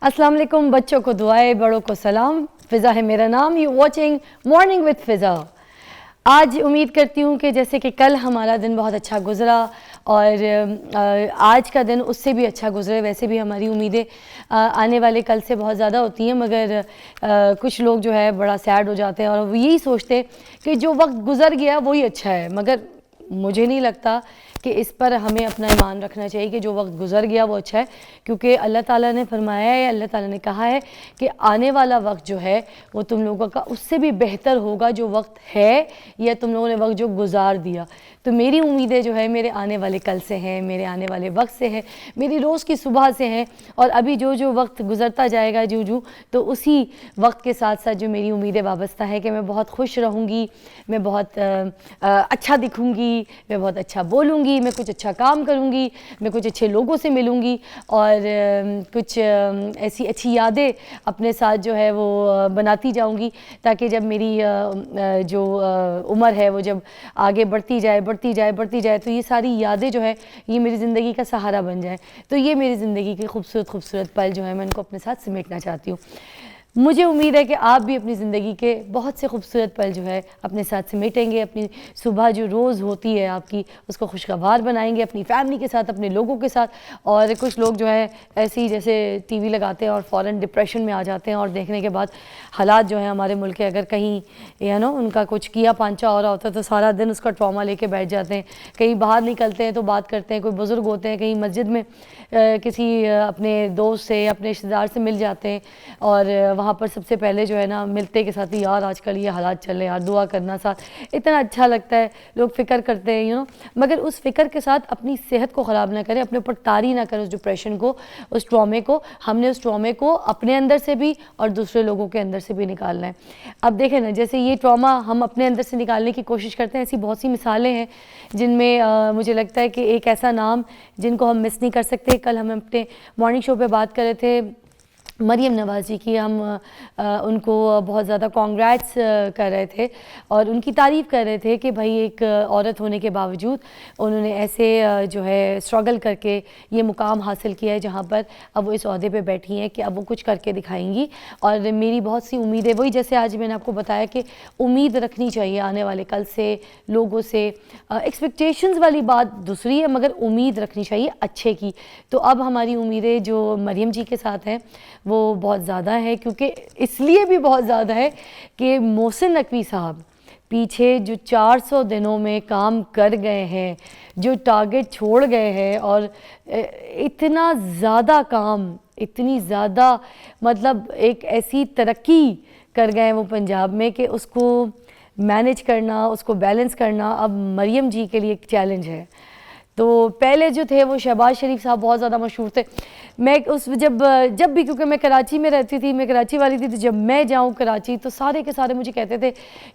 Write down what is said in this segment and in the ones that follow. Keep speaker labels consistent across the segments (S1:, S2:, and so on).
S1: अस्सलाम वालेकुम, बच्चों को दुआएं, बड़ों को सलाम। फ़िज़ा है मेरा नाम। यू वॉचिंग मॉर्निंग विद फ़िज़ा। आज उम्मीद करती हूँ कि जैसे कि कल हमारा दिन बहुत अच्छा गुज़रा और आज का दिन उससे भी अच्छा गुज़रे। वैसे भी हमारी उम्मीदें आने वाले कल से बहुत ज़्यादा होती हैं, मगर कुछ लोग जो है बड़ा सैड हो जाते हैं और वो यही सोचते कि जो वक्त गुज़र गया वही अच्छा है। मगर मुझे नहीं लगता कि इस पर हमें अपना ईमान रखना चाहिए कि जो वक्त गुज़र गया वो अच्छा है, क्योंकि अल्लाह ताला ने फरमाया है, अल्लाह ताला ने कहा है कि आने वाला वक्त जो है वो तुम लोगों का उससे भी बेहतर होगा जो वक्त है या तुम लोगों ने वक्त जो गुजार दिया। तो मेरी उम्मीदें जो है मेरे आने वाले कल से हैं, मेरे आने वाले वक्त से है, मेरी रोज़ की सुबह से हैं। और अभी जो जो वक्त गुज़रता जाएगा जूँ जूँ, तो उसी वक्त के साथ साथ जो मेरी उम्मीदें वाबस्ता है कि मैं बहुत खुश रहूँगी, मैं बहुत अच्छा दिखूँगी, मैं बहुत अच्छा बोलूँगी, मैं कुछ अच्छा काम करूँगी, मैं कुछ अच्छे लोगों से मिलूँगी और कुछ ऐसी अच्छी यादें अपने साथ जो है वो बनाती जाऊँगी, ताकि जब मेरी जो उम्र है वो जब आगे बढ़ती जाए तो ये सारी यादें जो है ये मेरी ज़िंदगी का सहारा बन जाए। तो ये मेरी ज़िंदगी के खूबसूरत पल जो है मैं इनको अपने साथ समेटना चाहती हूँ। मुझे उम्मीद है कि आप भी अपनी ज़िंदगी के बहुत से खूबसूरत पल जो है अपने साथ समेटेंगे, अपनी सुबह जो रोज़ होती है आपकी उसको खुशगवार बनाएंगे अपनी फैमिली के साथ, अपने लोगों के साथ। और कुछ लोग जो है ऐसे ही जैसे टीवी लगाते हैं और फ़ौरन डिप्रेशन में आ जाते हैं और देखने के बाद हालात जो हैं हमारे मुल्क के, अगर कहीं उनका कुछ किया पांचा हो रहा होता है तो सारा दिन उसका ट्रॉमा लेके बैठ जाते हैं। कहीं बाहर निकलते हैं तो बात करते हैं, कोई बुज़ुर्ग होते हैं, कहीं मस्जिद में किसी अपने दोस्त से अपने रिश्तेदार से मिल जाते हैं और वहाँ पर सबसे पहले जो है ना मिलते के साथ ही यार आजकल ये हालात चल रहे हैं यार, दुआ करना साथ। इतना अच्छा लगता है, लोग फ़िक्र करते हैं मगर उस फ़िक्र के साथ अपनी सेहत को ख़राब ना करें, अपने ऊपर तारी ना करें उस डिप्रेशन को, उस ट्रॉमे को। हमने उस ट्रॉमे को अपने अंदर से भी और दूसरे लोगों के अंदर से भी निकालना है। अब देखें ना, जैसे ये ट्रॉमा हम अपने अंदर से निकालने की कोशिश करते हैं, ऐसी बहुत सी मिसालें हैं जिनमें मुझे लगता है कि एक ऐसा नाम जिनको हम मिस नहीं कर सकते। कल हम अपने मॉर्निंग शो पे बात कर रहे थे मरियम नवाज़ जी की, हम उनको बहुत ज़्यादा कॉन्ग्रेट्स कर रहे थे और उनकी तारीफ़ कर रहे थे कि भाई एक औरत होने के बावजूद उन्होंने ऐसे जो है स्ट्रगल करके ये मुकाम हासिल किया है जहाँ पर अब वो इस ओहदे पे बैठी हैं कि अब वो कुछ करके दिखाएंगी। और मेरी बहुत सी उम्मीदें, वही जैसे आज मैंने आपको बताया कि उम्मीद रखनी चाहिए आने वाले कल से, लोगों से। एक्सपेक्टेशंस वाली बात दूसरी है, मगर उम्मीद रखनी चाहिए अच्छे की। तो अब हमारी उम्मीदें जो मरियम जी के साथ हैं वो बहुत ज़्यादा है, क्योंकि इसलिए भी बहुत ज़्यादा है कि मोहसिन नकवी साहब पीछे जो 400 दिनों में काम कर गए हैं, जो टारगेट छोड़ गए हैं और इतना ज़्यादा काम, इतनी ज़्यादा मतलब एक ऐसी तरक्की कर गए हैं वो पंजाब में कि उसको मैनेज करना, उसको बैलेंस करना अब मरियम जी के लिए एक चैलेंज है। तो पहले जो थे वो शहबाज शरीफ साहब बहुत ज़्यादा मशहूर थे। मैं उस जब भी, क्योंकि मैं कराची में रहती थी, मैं कराची वाली थी, तो जब मैं जाऊँ कराची तो सारे के सारे मुझे कहते थे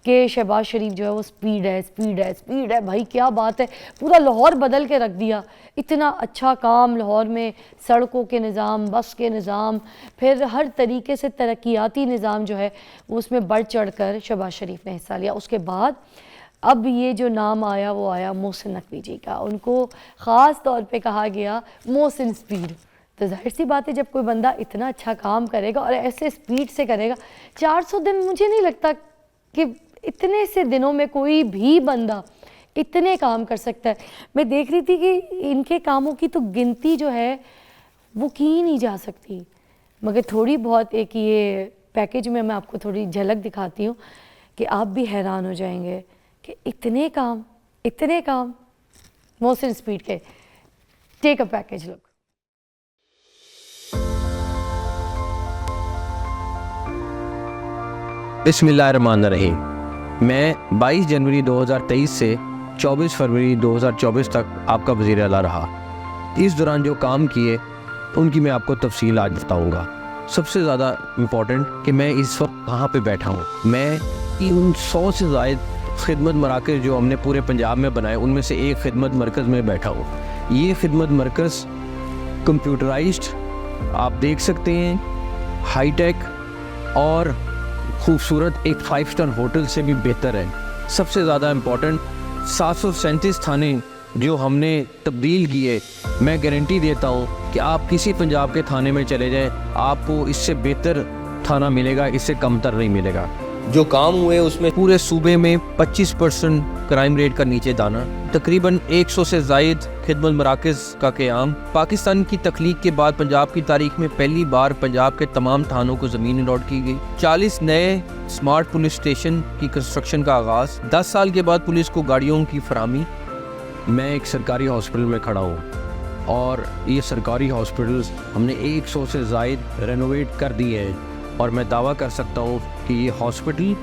S1: कि शहबाज शरीफ जो है वो स्पीड है। भाई क्या बात है, पूरा लाहौर बदल के रख दिया। इतना अच्छा काम लाहौर में, सड़कों के निज़ाम, बस के निज़ाम, फिर हर तरीके से तरक्याती निज़ाम जो है उसमें बढ़ चढ़ कर शहबाज शरीफ ने हिस्सा लिया। उसके बाद अब ये जो नाम आया वो आया मोहसिन नकवी जी का। उनको ख़ास तौर पे कहा गया मोहसिन स्पीड। तो जाहिर सी बात है, जब कोई बंदा इतना अच्छा काम करेगा और ऐसे स्पीड से करेगा, 400 दिन, मुझे नहीं लगता कि इतने से दिनों में कोई भी बंदा इतने काम कर सकता है। मैं देख रही थी कि इनके कामों की तो गिनती जो है वो की ही नहीं जा सकती, मगर थोड़ी बहुत एक ये पैकेज में मैं आपको थोड़ी झलक दिखाती हूँ कि आप भी हैरान हो जाएंगे कि इतने काम मोहसिन स्पीड के। Take a package look.
S2: बिस्मिल्लाहिर्रहमानिर्रहीम। मैं 22 जनवरी 2023 से 24 फरवरी 2024 तक आपका वज़ीर आला रहा। इस दौरान जो काम किए उनकी मैं आपको तफसील आज बताऊँगा। सबसे ज़्यादा इम्पॉर्टेंट कि मैं इस वक्त कहाँ पे बैठा हूँ। मैं इन 100 से ज़ायद खिदमत मराकज़ जो हमने पूरे पंजाब में बनाए उनमें से एक खिदमत मरकज़ में बैठा हूँ। ये खिदमत मरकज़ कंप्यूटराइज्ड, आप देख सकते हैं, हाईटेक और खूबसूरत एक 5 स्टार होटल से भी बेहतर है। सबसे ज़्यादा इम्पॉर्टेंट 737 थाने जो हमने तब्दील किए, मैं गारंटी देता हूँ कि आप किसी पंजाब के थाने में चले जाएं, आपको इससे बेहतर थाना मिलेगा, इससे कमतर नहीं मिलेगा। जो काम हुए उसमें पूरे सूबे में 25% क्राइम रेट का नीचे दाना, तकरीबन 100 से ज़ायद खिदमत मराकज़ का क़याम। पाकिस्तान की तख्लीक के बाद पंजाब की तारीख में पहली बार पंजाब के तमाम थानों को ज़मीन अलॉट की गई। 40 नए स्मार्ट पुलिस स्टेशन की कंस्ट्रक्शन का आगाज़। 10 साल के बाद पुलिस को गाड़ियों की फराहमी। मैं एक सरकारी हॉस्पिटल में खड़ा हूँ और ये सरकारी हॉस्पिटल्स हमने 100 से ज़ायद रेनोवेट कर दिए हैं और मैं दावा कर सकता हूँ कि ये हॉस्पिटल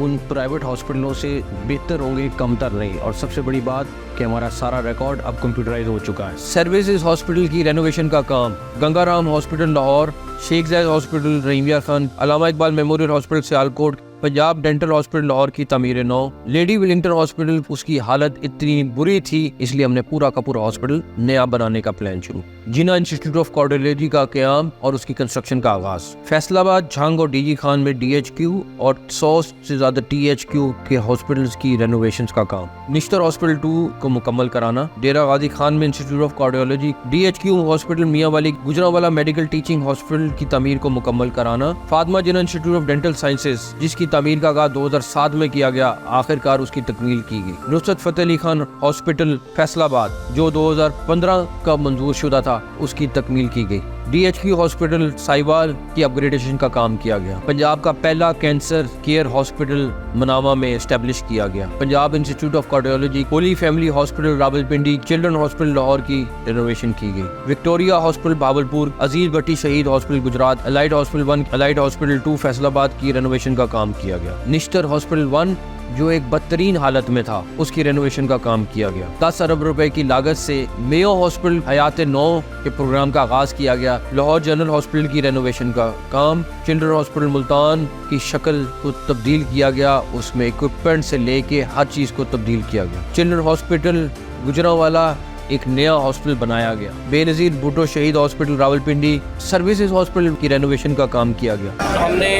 S2: उन प्राइवेट हॉस्पिटलों से बेहतर होंगे, कमतर नहीं। और सबसे बड़ी बात कि हमारा सारा रिकॉर्ड अब कंप्यूटराइज हो चुका है। सर्विसेज हॉस्पिटल की रेनोवेशन का काम, Gangaram hospital Lahore, Sheikh Zayed hospital Rahimiya Khan, Allama Iqbal memorial hospital Sialkot, Punjab dental hospital Lahore की तमीर नौ, लेडी विलिंगटन हॉस्पिटल, उसकी हालत इतनी बुरी थी इसलिए हमने पूरा का पूरा हॉस्पिटल नया बनाने का प्लान शुरू। जिना इंस्टीट्यूट ऑफ कार्डियोलॉजी का क़याम और उसकी कंस्ट्रक्शन का आगाज। फैसलाबाद, झांग और डीजी खान में DHQ और 100 से ज़्यादा THQ के हॉस्पिटल्स की रेनोवेशन का काम। निश्तर हॉस्पिटल 2 को मुकम्मल कराना। डेरा गाजी खान में institute of cardiology, DHQ hospital मियाँ वाली, गुजरांवाला मेडिकल टीचिंग हॉस्पिटल की तमीर को मुकम्मल कराना। फातिमा जिना इंस्टीट्यूट ऑफ डेंटल साइंसेज जिसकी तमीर का आगाज 2007 में किया गया, आखिरकार उसकी तकमील की गई। नुसरत फतेह अली खान हॉस्पिटल फैसलाबाद जो 2015 का मंजूर शुदा था, उसकी तकमील की गई। DHQ हॉस्पिटल साहिवाल की अपग्रेडेशन का काम किया गया। पंजाब का पहला कैंसर केयर हॉस्पिटल मनावा में एस्टेब्लिश किया गया। Punjab institute of cardiology, Holi family hospital Rawalpindi, children hospital Lahore की रेनोवेशन की गई। विक्टोरिया हॉस्पिटल भावलपुर, अजीज भट्टी शहीद hospital Gujarat, allied hospital 1, allied hospital 2 Faisalabad की रेनोवेशन का काम किया गया। निश्तर हॉस्पिटल 1 जो एक बदतरीन हालत में था, उसकी रेनोवेशन का काम किया गया। 10 अरब रुपए की लागत से मेयो हॉस्पिटल हयात नौ के प्रोग्राम का आगाज किया गया। लाहौर जनरल हॉस्पिटल की रेनोवेशन का काम। चिल्ड्रन हॉस्पिटल मुल्तान की शक्ल को तब्दील किया गया, उसमें इक्विपमेंट से लेके हर चीज को तब्दील किया गया। चिल्ड्रन हॉस्पिटल गुजरांवाला एक नया हॉस्पिटल बनाया गया। बेनज़ीर भुट्टो शहीद हॉस्पिटल रावलपिंडी, सर्विसेज हॉस्पिटल की रेनोवेशन का काम किया गया।
S3: हमने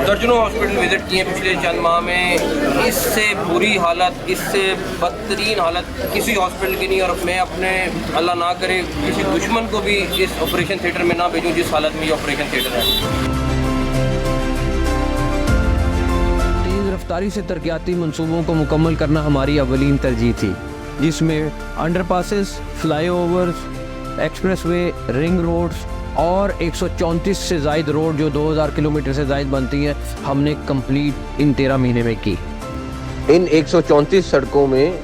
S3: दर्जनों हॉस्पिटल विजिट किए पिछले चंद माह में। इससे बुरी हालत, इससे बदतरीन हालत किसी हॉस्पिटल की नहीं। और मैं अपने अल्लाह ना करे किसी दुश्मन को भी इस ऑपरेशन थिएटर में ना भेजूँ जिस हालत में ये ऑपरेशन थिएटर है।
S2: तेज़ रफ्तारी से तरक्याती मंसूबों को मुकम्मल करना हमारी अवलीन तरजीह थी, जिसमें underpasses, flyovers, expressway, ring roads और 134 से ज़ायद रोड जो 2000 किलोमीटर से ज़ायद बनती हैं, हमने कंप्लीट इन 13 महीने में की।
S4: इन 134 सड़कों में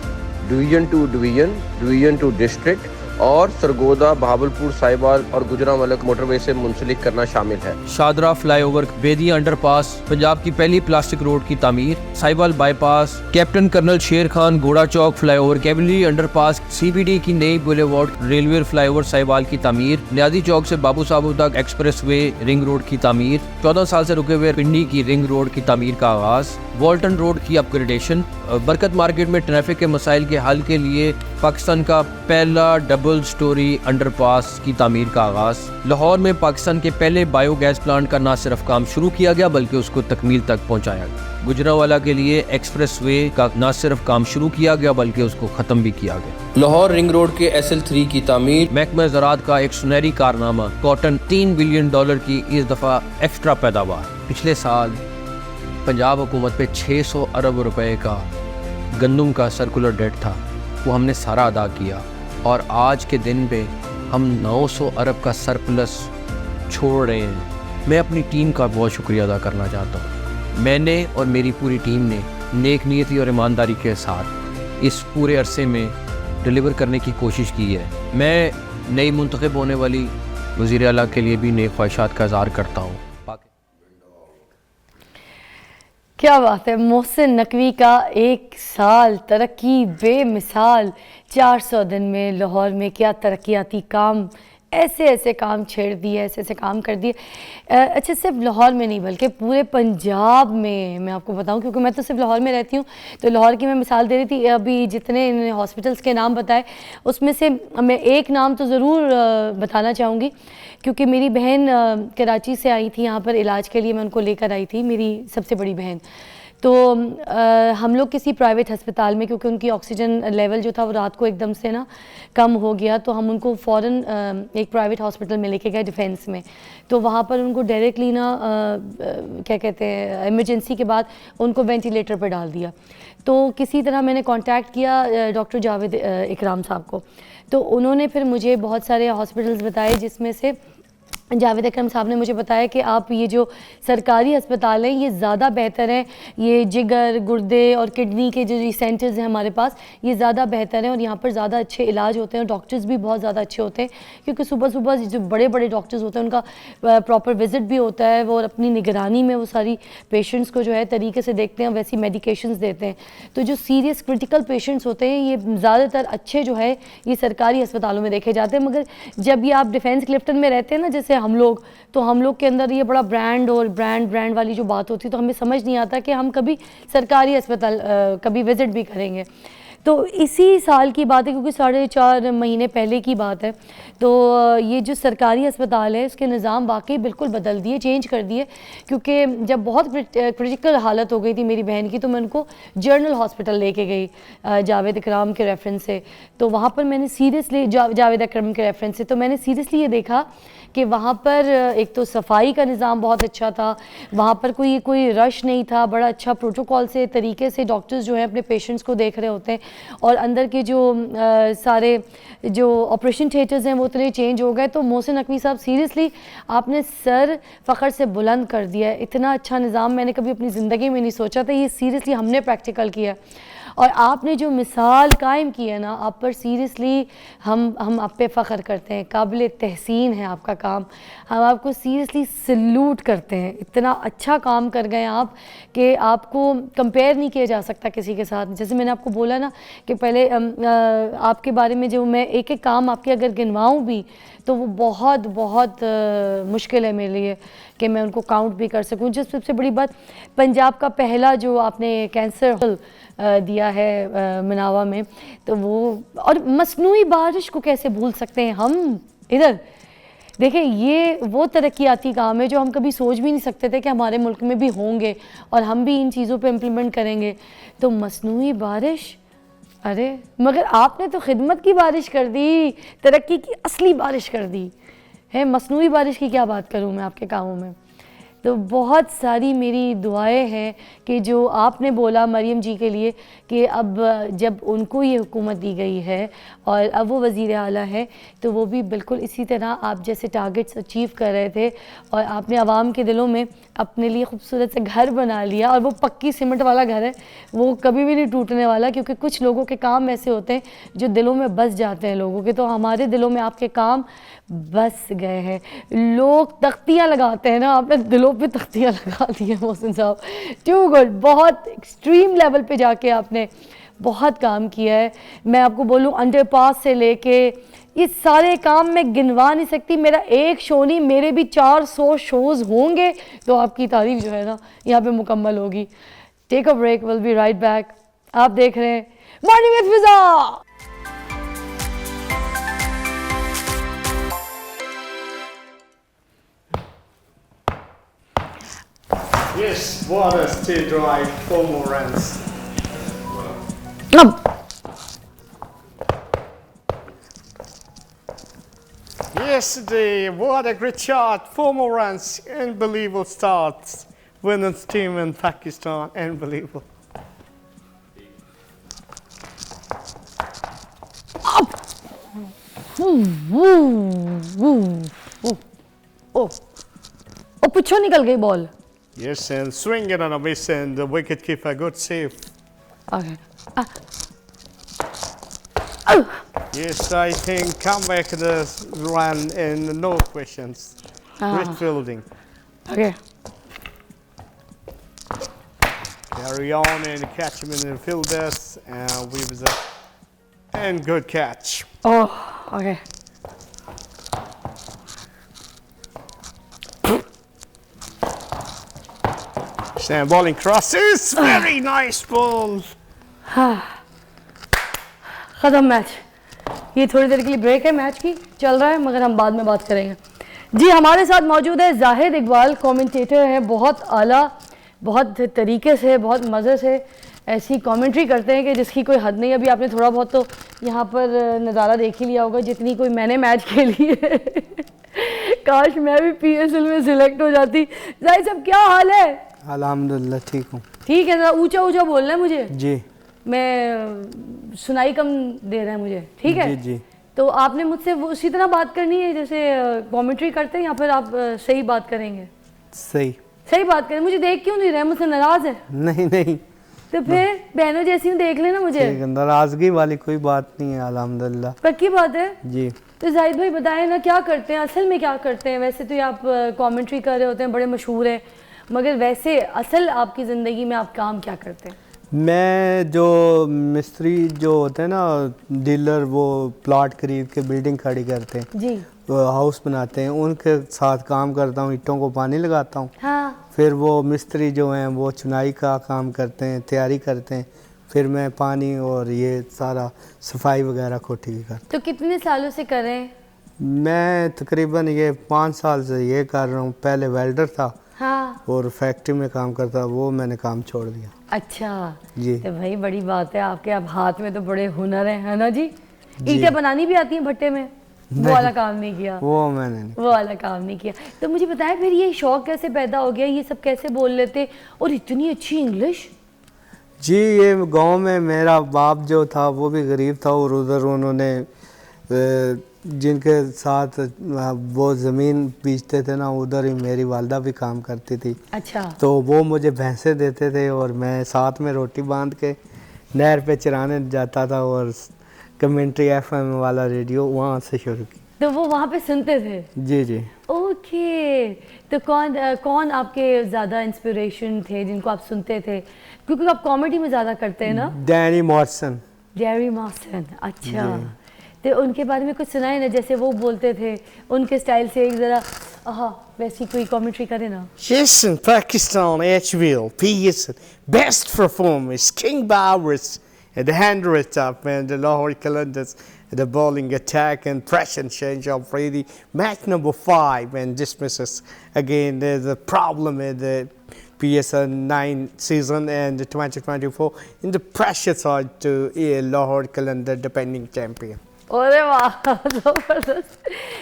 S4: division to division, division to district और सरगोदा, भावलपुर, साहिवाल और गुजरांवाला मोटरवे से मुंसलिक करना शामिल है।
S2: शादरा फ्लाईओवर, बेदिया अंडरपास, पंजाब की पहली प्लास्टिक रोड की तामीर, साहिवाल बाईपास, कैप्टन कर्नल शेर खान घोड़ा चौक फ्लाईओवर, कैवलरी अंडरपास, CBD की नई बुलेवार्ड, रेलवे फ्लाईओवर साहिवाल की तामीर, न्याजी चौक से बाबू साहब तक एक्सप्रेसवे रिंग रोड की तामीर, 14 साल से रुके हुए पिंडी की रिंग रोड की तामीर का आगाज, वॉल्टन रोड की अपग्रेडेशन, बरकत मार्केट में ट्रैफिक के मसाइल के हल के लिए पाकिस्तान का पहला डबल स्टोरी अंडरपास की तामीर का आगाज, लाहौर में पाकिस्तान के पहले बायोगैस प्लांट का न सिर्फ काम शुरू किया गया बल्कि उसको तकमील तक पहुंचाया गया। गुजरांवाला के लिए एक्सप्रेसवे का न सिर्फ काम शुरू किया गया बल्कि उसको ख़त्म भी किया गया।
S3: लाहौर रिंग रोड के SL3 की तामीर।
S2: महकमा ज़राअत का एक सुनहरी कारनामा, कॉटन, $3 बिलियन की इस दफ़ा एक्स्ट्रा पैदावार। पिछले साल पंजाब हुकूमत पे 600 अरब रुपए का गंदम का सर्कुलर डेट था, वो हमने सारा अदा किया और आज के दिन पे हम 900 अरब का सरप्लस छोड़ रहे हैं। मैं अपनी टीम का बहुत शुक्रिया अदा करना चाहता हूँ। मैंने और मेरी पूरी टीम ने नेक नीयती और ईमानदारी के साथ इस पूरे अरसे में डिलीवर करने की कोशिश की है। मैं नई मुंतखब होने वाली वज़ीर आला के लिए भी नेक ख्वाहिशात का इज़हार करता हूँ।
S1: क्या बात है। मोहसिन नकवी का 1 साल तरक्की बेमिसाल, 400 दिन में लाहौर में क्या तरक्याती काम, ऐसे ऐसे काम छेड़ दिए, ऐसे ऐसे काम कर दिए। अच्छा, सिर्फ लाहौर में नहीं बल्कि पूरे पंजाब में मैं आपको बताऊं, क्योंकि मैं तो सिर्फ लाहौर में रहती हूं, तो लाहौर की मैं मिसाल दे रही थी। अभी जितने इन्होंने हॉस्पिटल्स के नाम बताए उसमें से मैं एक नाम तो ज़रूर बताना चाहूँगी, क्योंकि मेरी बहन कराची से आई थी यहाँ पर इलाज के लिए, मैं उनको लेकर आई थी, मेरी सबसे बड़ी बहन। तो हम लोग किसी प्राइवेट अस्पताल में, क्योंकि उनकी ऑक्सीजन लेवल जो था वो रात को एकदम से ना कम हो गया, तो हम उनको फ़ौरन एक प्राइवेट हॉस्पिटल में लेके गए डिफेंस में। तो वहाँ पर उनको डायरेक्टली ना क्या कहते हैं, इमरजेंसी के बाद उनको वेंटिलेटर पर डाल दिया। तो किसी तरह मैंने कांटेक्ट किया डॉक्टर जावेद इकराम साहब को, तो उन्होंने फिर मुझे बहुत सारे हॉस्पिटल्स बताए, जिसमें से जावेद अकरम साहब ने मुझे बताया कि आप ये जो सरकारी अस्पताल हैं ये ज़्यादा बेहतर हैं, ये जिगर, गुर्दे और किडनी के जो सेंटर्स हैं हमारे पास, ये ज़्यादा बेहतर हैं और यहाँ पर ज़्यादा अच्छे इलाज होते हैं और डॉक्टर्स भी बहुत ज़्यादा अच्छे होते हैं, क्योंकि सुबह सुबह जो बड़े बड़े डॉक्टर्स होते हैं उनका प्रॉपर विज़िट भी होता है, वो अपनी निगरानी में वो सारी पेशेंट्स को जो है तरीके से देखते हैं, वैसी मेडिकेशंस देते हैं। तो जो सीरियस क्रिटिकल पेशेंट्स होते हैं ये ज़्यादातर अच्छे जो है ये सरकारी अस्पतालों में देखे जाते हैं। मगर जब ये आप डिफेंस क्लिफ्टन में रहते हैं ना, जैसे हम लोग, तो हम लोग के अंदर ये बड़ा ब्रांड और ब्रांड वाली जो बात होती है, तो हमें समझ नहीं आता कि हम कभी सरकारी अस्पताल कभी विज़िट भी करेंगे। तो इसी साल की बात है, क्योंकि 4.5 महीने पहले की बात है, तो ये जो सरकारी अस्पताल है उसके निज़ाम वाकई बिल्कुल बदल दिए, चेंज कर दिए। क्योंकि जब बहुत क्रिटिकल हालत हो गई थी मेरी बहन की, तो मैं उनको जनरल हॉस्पिटल लेके गई जावेद इकराम के रेफरेंस से। तो वहाँ पर मैंने सीरियसली जावेद अकरम के रेफरेंस से, तो मैंने सीरियसली ये देखा कि वहाँ पर एक तो सफाई का निज़ाम बहुत अच्छा था, वहाँ पर कोई रश नहीं था, बड़ा अच्छा प्रोटोकॉल से तरीके से डॉक्टर्स जो हैं अपने पेशेंट्स को देख रहे होते हैं, और अंदर के जो सारे जो ऑपरेशन थिएटर्स हैं वो उतने चेंज हो गए। तो मोहसिन नकवी साहब, सीरियसली आपने सर फ़ख्र से बुलंद कर दिया है। इतना अच्छा निज़ाम मैंने कभी अपनी ज़िंदगी में नहीं सोचा था, ये सीरियसली हमने प्रैक्टिकल किया है। और आपने जो मिसाल कायम की है ना, आप पर सीरियसली हम आप पे फ़ख्र करते हैं, काबिल तहसीन है आपका काम, हम आपको सीरियसली सल्यूट करते हैं। इतना अच्छा काम कर गए आप कि आपको कंपेयर नहीं किया जा सकता किसी के साथ। जैसे मैंने आपको बोला ना कि पहले आपके बारे में जो मैं एक एक काम आपके अगर गिनवाऊँ भी तो वो बहुत बहुत मुश्किल है मेरे लिए कि मैं उनको काउंट भी कर सकूं। जो सबसे बड़ी बात, पंजाब का पहला जो आपने कैंसर दिया है मनावा में, तो वो, और मसनूई बारिश को कैसे भूल सकते हैं हम। इधर देखिए, ये वो तरक्याती काम है जो हम कभी सोच भी नहीं सकते थे कि हमारे मुल्क में भी होंगे और हम भी इन चीज़ों पे इम्प्लीमेंट करेंगे। तो मसनूई बारिश, अरे मगर आपने तो खिदमत की बारिश कर दी, तरक्की की असली बारिश कर दी है। मसनूई बारिश की क्या बात करूं मैं आपके कामों में। तो बहुत सारी मेरी दुआएं हैं कि जो आपने बोला मरियम जी के लिए कि अब जब उनको ये हुकूमत दी गई है और अब वो वज़ीर आला है, तो वो भी बिल्कुल इसी तरह आप जैसे टारगेट्स अचीव कर रहे थे और आपने आवाम के दिलों में अपने लिए खूबसूरत से घर बना लिया। और वो पक्की सीमेंट वाला घर है, वो कभी भी नहीं टूटने वाला, क्योंकि कुछ लोगों के काम ऐसे होते हैं जो दिलों में बस जाते हैं लोगों के। तो हमारे दिलों में आपके काम बस गए हैं। लोग तख्तियाँ लगाते हैं ना, आपने दिलों पे तख्तियाँ लगा दी है मोहसिन साहब। टू गुड, बहुत एक्सट्रीम लेवल पे जाके आपने बहुत काम किया है। मैं आपको बोलूँ, अंडरपास से लेके ये सारे काम मैं गिनवा नहीं सकती। मेरा एक शो नहीं, मेरे भी 400 शोज़ होंगे, तो आपकी तारीफ जो है ना यहाँ पे मुकम्मल होगी। Take a break, will be right back. आप देख रहे हैं morning with Fiza.
S5: Yes, water still dry, 4 more runs. Yesterday, what a great shot, 4 more runs, unbelievable starts. Women's team in Pakistan, unbelievable.
S1: ओ पिछो निकल गई ball.
S5: Yes, and swing it on a miss, and the wicketkeeper good save.
S1: Okay.
S5: Yes, I think come back the run and no questions. Great fielding.
S1: Okay.
S5: Carry on and catch him in the fielders, and we was and good catch.
S1: Oh, okay.
S5: Stand bowling crosses, very nice ball.
S1: ख़त्म match. ये थोड़ी देर के लिए break है, match की चल रहा है, मगर हम बाद में बात करेंगे। जी, हमारे साथ मौजूद है जाहिद इकबाल, कमेंटेटर हैं, बहुत आला बहुत तरीके से, बहुत मज़े से ऐसी कमेंट्री करते हैं कि जिसकी कोई हद नहीं। अभी आपने थोड़ा बहुत तो यहाँ पर नज़ारा देख ही लिया होगा, जितनी कोई मैंने मैच खेली है। काश मैं भी PSL में सिलेक्ट हो जाती। जाहिद साहब क्या हाल है?
S5: अल्हम्दुलिल्लाह ठीक हूँ।
S1: ठीक है, ज़रा ऊंचा ऊंचा बोलना है मुझे
S5: जी।
S1: मैं सुनाई कम दे रहा है मुझे, ठीक है?
S5: जी जी।
S1: तो आपने मुझसे वो उसी तरह बात करनी है जैसे कमेंट्री करते हैं, या फिर आप सही बात करेंगे?
S5: सही।
S1: सही बात करें। मुझे देख क्यों नहीं रहे? मुझसे नाराज है?
S5: नहीं नहीं,
S1: तो फिर बहनों जैसी हूँ, देख लेना मुझे।
S5: ठीक है, नाराजगी वाली कोई बात नहीं है, अल्हम्दुलिल्लाह।
S1: पक्की बात है?
S5: जी।
S1: तो जाहिद भाई बताएं ना, क्या करते हैं असल में, क्या करते हैं? वैसे तो ये आप कमेंट्री कर रहे होते हैं, बड़े मशहूर हैं, मगर वैसे असल आपकी ज़िंदगी में आप काम क्या करते हैं?
S5: मैं जो मिस्त्री जो होते हैं ना, डीलर, वो प्लॉट खरीद के बिल्डिंग खड़ी करते हैं,
S1: जी।
S5: वो हाउस बनाते हैं, उनके साथ काम करता हूँ, ईंटों को पानी लगाता हूँ।
S1: हाँ।
S5: फिर वो मिस्त्री जो हैं वो चुनाई का काम करते हैं, तैयारी करते हैं, फिर मैं पानी और ये सारा सफाई वगैरह कोठी की करता
S1: तो कितने सालों से कर रहे हैं?
S5: हूँ। मैं तकरीबन ये 5 साल से ये कर रहा हूँ। पहले वेल्डर था
S1: हाँ।
S5: और फैक्ट्री में काम करता, वो मैंने काम छोड़ दिया।
S1: अच्छा
S5: जी।
S1: तो भाई बड़ी बात है आपके, अब हाथ में तो बड़े हुनर हैं, है ना जी? ईंटें बनानी भी आती हैं भट्टे में? वो वाला काम नहीं किया?
S5: वो मैंने नहीं।
S1: वो वाला काम नहीं किया। तो मुझे बताएं फिर ये शौक कैसे पैदा हो गया, ये सब कैसे बोल लेते और इतनी अच्छी इंग्लिश?
S5: जी, ये गांव में मेरा बाप जो था वो भी गरीब था, और उधर उन्होंने जिनके साथ वो ज़मीन बेचते थे ना, उधर ही मेरी वालदा भी काम करती थी।
S1: अच्छा।
S5: तो वो मुझे भैंसे देते थे और मैं साथ में रोटी बांध के नहर पे चराने जाता था, और कमेंट्री FM वाला रेडियो वहाँ से शुरू की।
S1: तो वो वहाँ पे सुनते थे?
S5: जी जी।
S1: ओके। तो कौन आपके ज़्यादा इंस्पिरेशन थे जिनको आप सुनते थे? क्योंकि आप कॉमेडी में ज़्यादा करते हैं ना?
S5: Danny Morrison.
S1: जेरी मॉर्सन, अच्छा। तो उनके बारे में कुछ सुनाए ना, जैसे वो बोलते थे उनके स्टाइल से एक ज़रा वैसी कोई कमेंट्री करे ना।
S5: Yes, in Pakistan, HBL, PSL, best performance, King Bowers, and the hand rate up, and the Lahore Qalandars, the bowling attack and press and change of Brady. Match number 5 and dismisses. Again, there's a problem in the PSL 9 season and the 2024 in the pressure side to Lahore Qalandar, defending champion.
S1: अरे वाह, जबरदस्त।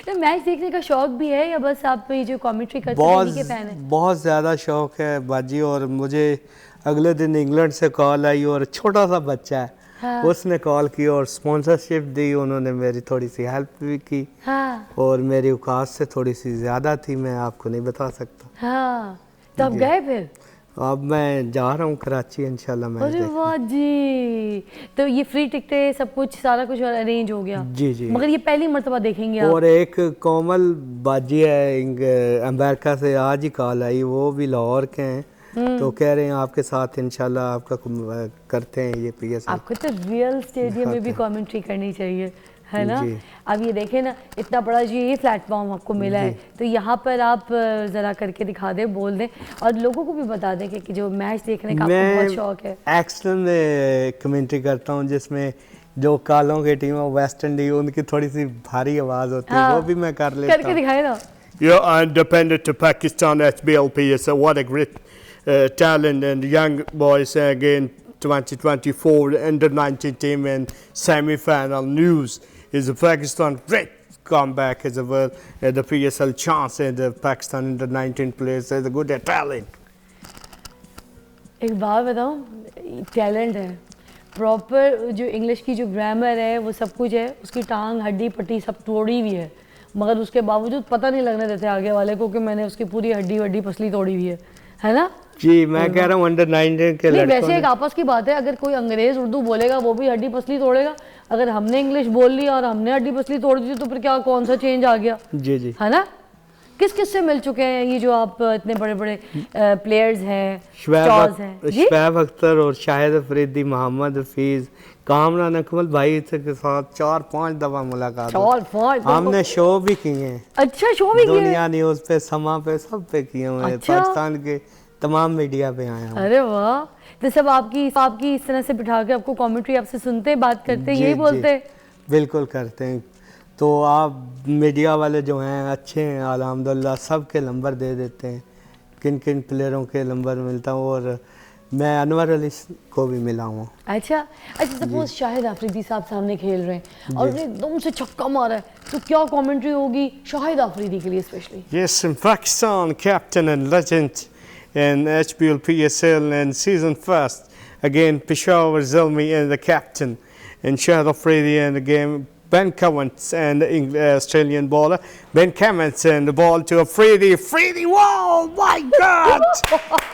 S1: तो match देखने का शौक भी है या बस आप ये जो कमेंट्री करते हैं उन्हीं के फैन हैं?
S5: बहुत ज़्यादा शौक है बाजी। और मुझे अगले दिन इंग्लैंड से कॉल आई, और छोटा सा बच्चा है,
S1: हाँ।
S5: उसने कॉल की और स्पॉन्सरशिप दी, उन्होंने मेरी थोड़ी सी हेल्प भी की।
S1: हाँ।
S5: और मेरी औकात से थोड़ी सी ज़्यादा थी, मैं आपको नहीं बता सकता।
S1: हाँ। तो आप गए फिर?
S5: अब मैं जा रहा हूँ कराची इंशाल्लाह मैच
S1: अरे
S5: देखने।
S1: वाह जी। तो ये फ्री टिकटें सब कुछ सारा कुछ अरेंज हो गया?
S5: जी जी।
S1: मगर ये पहली मर्तबा देखेंगे आप?
S5: और एक कोमल बाजी है अमेरिका से, आज ही कॉल आई, वो भी लाहौर के हैं, तो कह रहे हैं आपके साथ इंशाल्लाह आपका करते हैं ये PSL।
S1: आपको तो रियल स्टेडियम में भी कमेंट्री करनी चाहिए, है ना?
S5: जी।
S1: अब ये देखें ना, इतना बड़ा जो ये प्लेटफॉर्म आपको मिला है, तो यहाँ पर आप ज़रा करके दिखा दें, बोल दें और लोगों को भी बता दें कि जो मैच देखने का आपको बहुत शौक है।
S5: एक्शन में कमेंट्री करता हूँ, जिसमें जो कालों की टीम है वेस्ट इंडीज, उनकी थोड़ी सी भारी आवाज़ होती है, वो भी मैं कर लेता हूँ।
S1: करके दिखाए ना।
S5: Yeah, independent to Pakistan HBL PSL. What a great talent and young boys again. 2024 under 19 team and semi-final news is the Pakistan great comeback as well. The PSL chance and the Pakistan under 19 players as a good talent.
S1: एक बात बताऊँ, talent है proper, जो English की जो grammar है वो सब कुछ है, उसकी टांग हड्डी पट्टी सब तोड़ी हुई है, मगर उसके बावजूद पता नहीं लगने देते आगे वाले को कि मैंने उसकी पूरी हड्डी वड्डी पसली तोड़ी हुई है ना? जी, मैं कह रहा हूँ अंडर 19 के लड़कों वैसे एक आपस की बात है, अगर कोई अंग्रेज उर्दू बोलेगा वो भी हड्डी पसली तोड़ेगा, अगर हमने इंग्लिश बोल ली और हमने हड्डी पसली तोड़ दी तो फिर क्या, कौन सा चेंज आ गया? जी जी, है ना? किस किस से मिल चुके हैं ये जो आप इतने बड़े बड़े प्लेयर्स हैं? शोएब अख्तर और शाहिद अफरीदी, मोहम्मद हफीज, कामरान अकमल भाई के साथ 4-5 दफा मुलाकात, हमने शो भी किए हैं। अच्छा, शो भी किए? दुनिया न्यूज़ पे, समा पे, सब पे किए हुए हैं। पाकिस्तान के तमाम मीडिया पे आए हैं। अरे वाह। तो सब आपकी इस तरह से बिठा के आपको कमेंट्री आपसे सुनते हैं, बात करते हैं, यही बोलते हैं? बिल्कुल करते हैं। तो आप मीडिया वाले जो हैं अच्छे हैं, अल्हम्दुलिल्लाह सबके नंबर दे देते हैं
S5: किन किन प्लेयरों के नंबर मिलता हूँ, और मैं अनवर अली को भी मिला हूँ।
S1: अच्छा सपोज शाहिद आफरीदी साहब सामने खेल रहे हैं और उन्हें एकदम से छक्का मारा है, तो क्या कमेंट्री होगी शाहिद आफरीदी के लिए specially?
S5: Yes, in Pakistan, captain and legend in HBL PSL and season first. Again, Peshawar Zalmi and the captain, and Shahid Afridi and the game. Ben Cummins and the Australian bowler. Ben Cummins and the ball to Afridi. Afridi, whoa, my God!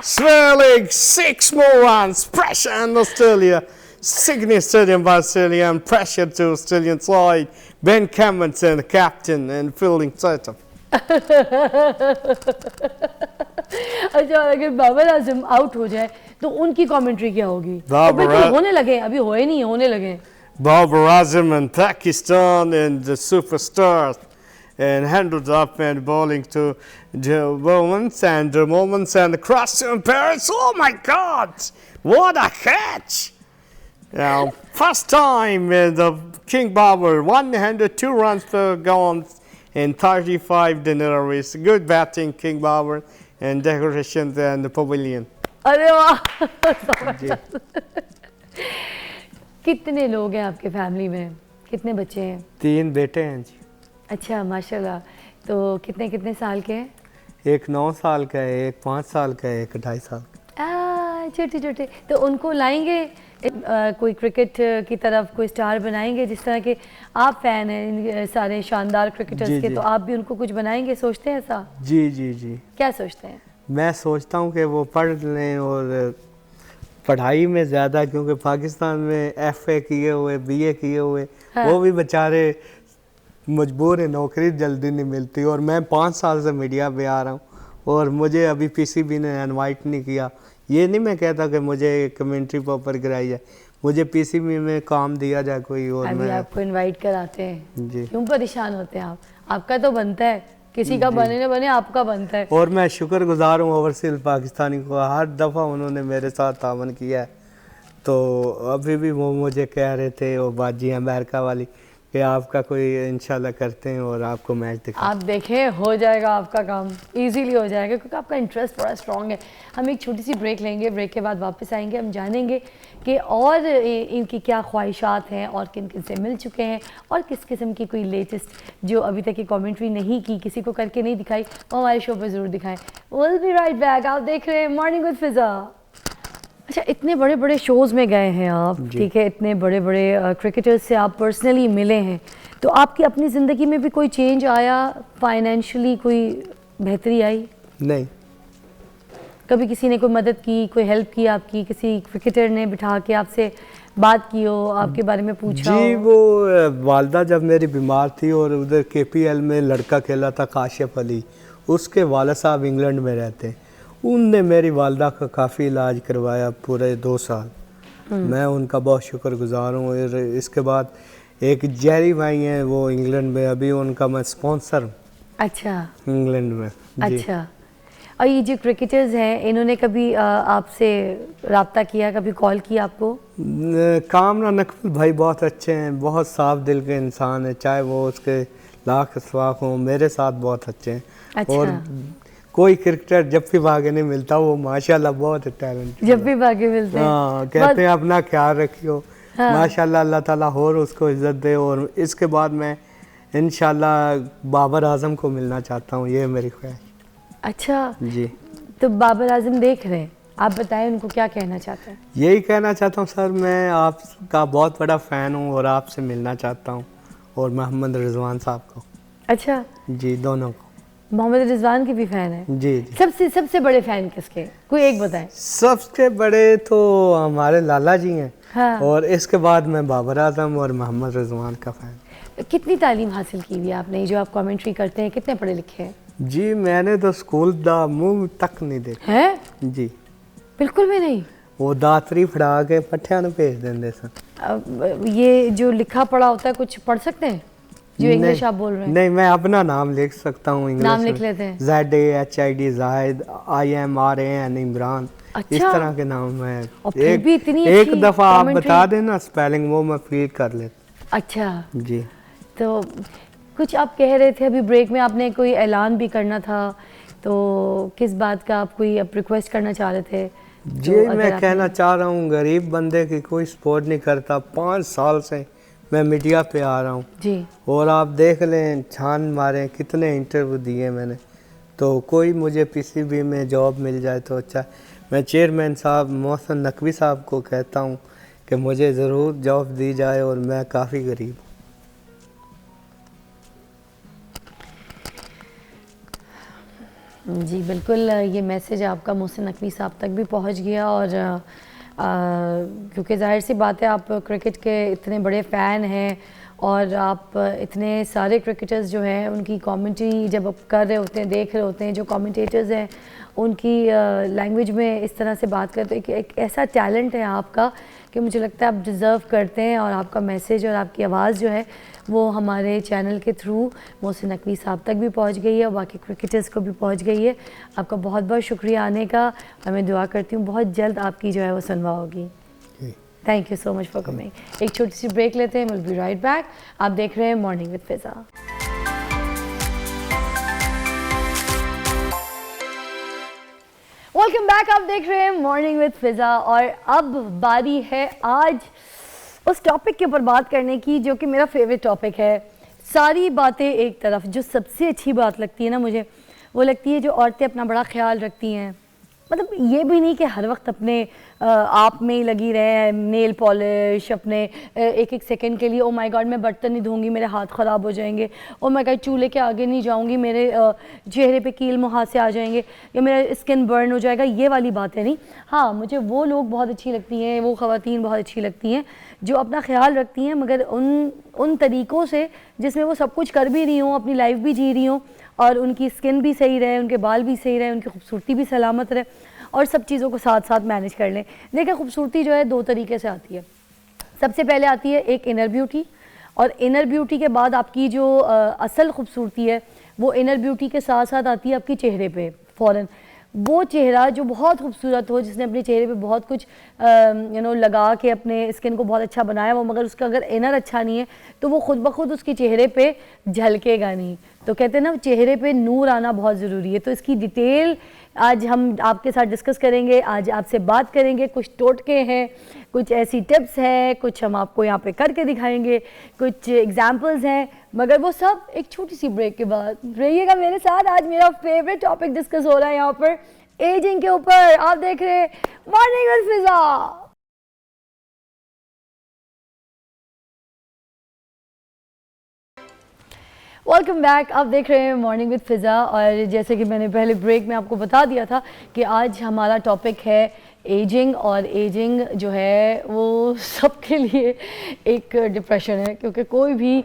S5: Swirling 6 more runs. Pressure on Australia. Sydney Stadium by Australia, and pressure to Australian side. Ben Cummins and the captain and fielding setup.
S1: अच्छा अगर Babar Azam out हो जाए तो उनकी commentary क्या होगी? होने लगे, अभी होए नहीं, होने लगे।
S5: Babar Azam and Pakistan and the superstars, and handled up and bowling to the moments and the cross to Paris. Oh my God! What a catch! Now, first time the King Babar 102 runs per gone in 35 deliveries. Good batting, King Babar, and decorations and the pavilion.
S1: अरे वाह! कितने लोग हैं आपके family में? कितने बच्चे हैं?
S5: 3 बेटे हैं जी।
S1: अच्छा माशाल्लाह। तो कितने कितने साल के हैं?
S5: एक 9 साल का है, एक 5 साल का है, एक 2.5 साल का।
S1: छोटे छोटे। तो उनको लाएंगे कोई क्रिकेट की तरफ, कोई स्टार बनाएंगे? जिस तरह के आप फैन हैं सारे शानदार क्रिकेटर्स के, तो आप भी उनको कुछ बनाएंगे, सोचते हैं ऐसा?
S5: जी जी जी।
S1: क्या सोचते हैं?
S5: मैं सोचता हूँ कि वो पढ़ लें, और पढ़ाई में ज़्यादा, क्योंकि पाकिस्तान में FA किए हुए, BA किए हुए, वो भी बेचारे मजबूर है, नौकरी जल्दी नहीं मिलती। और मैं 5 साल से मीडिया पे आ रहा हूँ, और मुझे अभी PCB ने इनवाइट नहीं किया। ये नहीं मैं कहता कि मुझे कमेंट्री पर ऊपर गिराई जाए, मुझे PCB में काम दिया जाए कोई, और
S1: अभी
S5: मैं
S1: आपको इनवाइट कराते हैं
S5: जी।
S1: क्यों परेशान होते हैं आप? आपका तो बनता है, किसी का बने ना बने, आपका बनता है।
S5: और मैं शुक्रगुजार हूँ ओवरसीज पाकिस्तानी को, हर दफ़ा उन्होंने मेरे साथ तावन किया है। तो अभी भी वो मुझे कह रहे थे, वो बाजी अमेरिका वाली, कि आपका कोई इंशाल्लाह करते हैं और आपको मैच दिखा।
S1: आप देखें, हो जाएगा आपका काम, इजीली हो जाएगा, क्योंकि आपका इंटरेस्ट बड़ा स्ट्रॉन्ग है। हम एक छोटी सी ब्रेक लेंगे, ब्रेक के बाद वापस आएंगे, हम जानेंगे कि और इनकी क्या ख्वाहिशात हैं, और किन किन से मिल चुके हैं, और किस किस्म की कोई लेटेस्ट जो अभी तक की कमेंट्री नहीं की, किसी को करके नहीं दिखाई, वो हमारे शो पर ज़रूर दिखाएं। Will be right back. आप देख रहे हैं मॉर्निंग विद फिज़ा। अच्छा, इतने बड़े बड़े शोज़ में गए हैं आप, ठीक है, इतने बड़े बड़े क्रिकेटर्स से आप पर्सनली मिले हैं, तो आपकी अपनी ज़िंदगी में भी कोई चेंज आया, फाइनेंशियली कोई बेहतरी आई?
S5: नहीं।
S1: कभी किसी ने कोई मदद की, कोई हेल्प की आपकी, किसी क्रिकेटर ने बिठा के आपसे बात की हो, आपके बारे में पूछा
S5: जी?
S1: हो?
S5: वो वालदा जब मेरी बीमार थी, और उधर KPL में लड़का खेला था काशिफ अली, उसके वाला साहब इंग्लैंड में रहते हैं, उनने मेरी वालदा का काफ़ी इलाज करवाया पूरे 2 साल। मैं उनका बहुत शुक्रगुजार हूँ। और इसके बाद एक जेरी भाई हैं, वो इंग्लैंड में, अभी उनका मैं स्पॉन्सर हूँ।
S1: अच्छा,
S5: इंग्लैंड में जी।
S1: अच्छा। और ये जो क्रिकेटर्स हैं, इन्होंने कभी आपसे रब्ता किया, कभी कॉल किया आपको?
S5: कामरान नकवी भाई बहुत अच्छे हैं, बहुत साफ दिल के इंसान है, चाहे वो उसके लाख सवाख हों, मेरे साथ बहुत अच्छे हैं।
S1: अच्छा।
S5: और कोई क्रिकेटर जब भी भागे नहीं मिलता, वो माशाल्लाह बहुत टैलेंट,
S1: जब भी भागे मिलते हैं।
S5: हाँ, कहते हैं अपना ख्याल रखियो। हाँ। माशाल्लाह, अल्लाह ताला और उसको इज्जत दे। और इसके बाद मैं इंशाल्लाह बाबर आजम को मिलना चाहता हूँ, ये मेरी ख्वाहिश।
S1: अच्छा
S5: जी।
S1: तो बाबर आजम देख रहे हैं, आप बताएं उनको क्या कहना चाहते हैं?
S5: यही कहना चाहता हूँ सर, मैं आपका बहुत बड़ा फ़ैन हूँ और आपसे मिलना चाहता हूँ, और मोहम्मद रिजवान साहब को।
S1: अच्छा
S5: जी, दोनों को।
S1: मोहम्मद रिजवान के भी फ़ैन हैं?
S5: जी जी।
S1: सबसे बड़े फ़ैन किसके, कोई एक बताएं?
S5: सबसे बड़े तो हमारे लाला जी हैं।
S1: हाँ।
S5: और इसके बाद मैं बाबर आजम और मोहम्मद रिजवान का फ़ैन।
S1: कितनी तालीम हासिल की हुई है आपने, जो आप कमेंट्री करते हैं, कितने पढ़े लिखे हैं?
S5: जी, मैंने तो स्कूल दा मुंह तक नहीं देखा
S1: है।
S5: जी,
S1: बिल्कुल भी नहीं।
S5: वो दातरी फड़ा के पट्ठिया भेज देंगे सर।
S1: ये जो लिखा पढ़ा होता है, कुछ पढ़ सकते हैं जो इंग्लिश आप बोल रहे हैं?
S5: नहीं, मैं अपना नाम लिख सकता हूँ इंग्लिश।
S1: नाम लिख लेते हैं।
S5: ZAHID Zahid, IMRAN Imran.
S1: अच्छा।
S5: इस तरह के नाम है।
S1: और फिर भी इतनी
S5: एक
S1: अच्छी
S5: दफ़ा आप
S1: commentary।
S5: बता देना स्पेलिंग, वो मैं फीड कर लेता।
S1: अच्छा
S5: जी।
S1: तो कुछ आप कह रहे थे अभी ब्रेक में, आपने कोई ऐलान भी करना था, तो किस बात का आप कोई अब रिक्वेस्ट करना चाह रहे थे?
S5: जी मैं कहना चाह रहा हूँ, गरीब बंदे की कोई सपोर्ट नहीं करता। 5 साल से मैं मीडिया पे आ रहा हूँ
S1: जी,
S5: और आप देख लें, छान मारें कितने इंटरव्यू दिए मैंने, तो कोई मुझे पीसीबी में जॉब मिल जाए तो अच्छा। मैं चेयरमैन साहब मोहसिन नकवी साहब को कहता हूँ कि मुझे ज़रूर जॉब दी जाए और मैं काफ़ी गरीब हूँ।
S1: जी बिल्कुल, ये मैसेज आपका मोहसिन नकवी साहब तक भी पहुंच गया। और क्योंकि ज़ाहिर सी बात है आप क्रिकेट के इतने बड़े फ़ैन हैं और आप इतने सारे क्रिकेटर्स जो हैं उनकी कमेंट्री जब आप कर रहे होते हैं, देख रहे होते हैं, जो कमेंटेटर्स हैं उनकी लैंग्वेज में इस तरह से बात करते हैं कि एक ऐसा टैलेंट है आपका कि मुझे लगता है आप डिज़र्व करते हैं। और आपका मैसेज और आपकी आवाज़ जो है वो हमारे चैनल के थ्रू मोहसिन नकवी साहब तक भी पहुंच गई है और बाकी क्रिकेटर्स को भी पहुंच गई है। आपका बहुत बहुत शुक्रिया आने का और मैं दुआ करती हूँ बहुत जल्द आपकी जो है वो सुनवा होगी। Thank you so much for coming. एक छोटी सी ब्रेक लेते हैं, विल बी राइट बैक। आप देख रहे हैं morning with Fiza. Welcome back, आप देख रहे हैं मॉर्निंग विद फिज़ा और अब बारी है आज उस टॉपिक के ऊपर बात करने की जो कि मेरा फेवरेट टॉपिक है। सारी बातें एक तरफ, जो सबसे अच्छी बात लगती है ना मुझे, वो लगती है जो औरतें अपना बड़ा ख्याल रखती हैं। मतलब ये भी नहीं कि हर वक्त अपने आप में ही लगी रहे, नेल पॉलिश अपने एक एक सेकंड के लिए, ओ माय गॉड मैं बर्तन नहीं धोऊंगी मेरे हाथ ख़राब हो जाएंगे, ओ माय गॉड चूल्हे के आगे नहीं जाऊंगी मेरे चेहरे पे कील मुहासे आ जाएंगे या मेरा स्किन बर्न हो जाएगा, ये वाली बातें नहीं। हाँ, मुझे वो लोग बहुत अच्छी लगती हैं, वो ख़वातीन बहुत अच्छी लगती हैं जो अपना ख्याल रखती हैं मगर उन तरीक़ों से जिसमें वो सब कुछ कर भी रही हों, अपनी लाइफ भी जी रही हों और उनकी स्किन भी सही रहे, उनके बाल भी सही रहे, उनकी खूबसूरती भी सलामत रहे और सब चीज़ों को साथ साथ मैनेज कर लें। देखिए खूबसूरती जो है 2 तरीके से आती है। सबसे पहले आती है एक इनर ब्यूटी, और इनर ब्यूटी के बाद आपकी जो असल खूबसूरती है वो इनर ब्यूटी के साथ साथ आती है आपकी चेहरे पे फ़ौरन। वो चेहरा जो बहुत खूबसूरत हो, जिसने अपने चेहरे पे बहुत कुछ लगा के अपने स्किन को बहुत अच्छा बनाया हो, मगर उसका अगर इनर अच्छा नहीं है तो वो खुद ब खुद उसके चेहरे पे झलकेगा नहीं। तो कहते हैं ना चेहरे पे नूर आना बहुत ज़रूरी है। तो इसकी डिटेल आज हम आपके साथ डिस्कस करेंगे, आज आपसे बात करेंगे। कुछ टोटके हैं, कुछ ऐसी टिप्स हैं, कुछ हम आपको यहाँ पे करके दिखाएंगे, कुछ एग्जाम्पल्स हैं, मगर वो सब एक छोटी सी ब्रेक के बाद। रहिएगा मेरे साथ, आज मेरा फेवरेट टॉपिक डिस्कस हो रहा है यहाँ पर एजिंग के ऊपर। आप देख रहे हैं morning with Fiza. Welcome back, आप देख रहे हैं मॉर्निंग विद फिज़ा और जैसे कि मैंने पहले ब्रेक में आपको बता दिया था कि आज हमारा टॉपिक है एजिंग। और एजिंग जो है वो सबके लिए एक डिप्रेशन है, क्योंकि कोई भी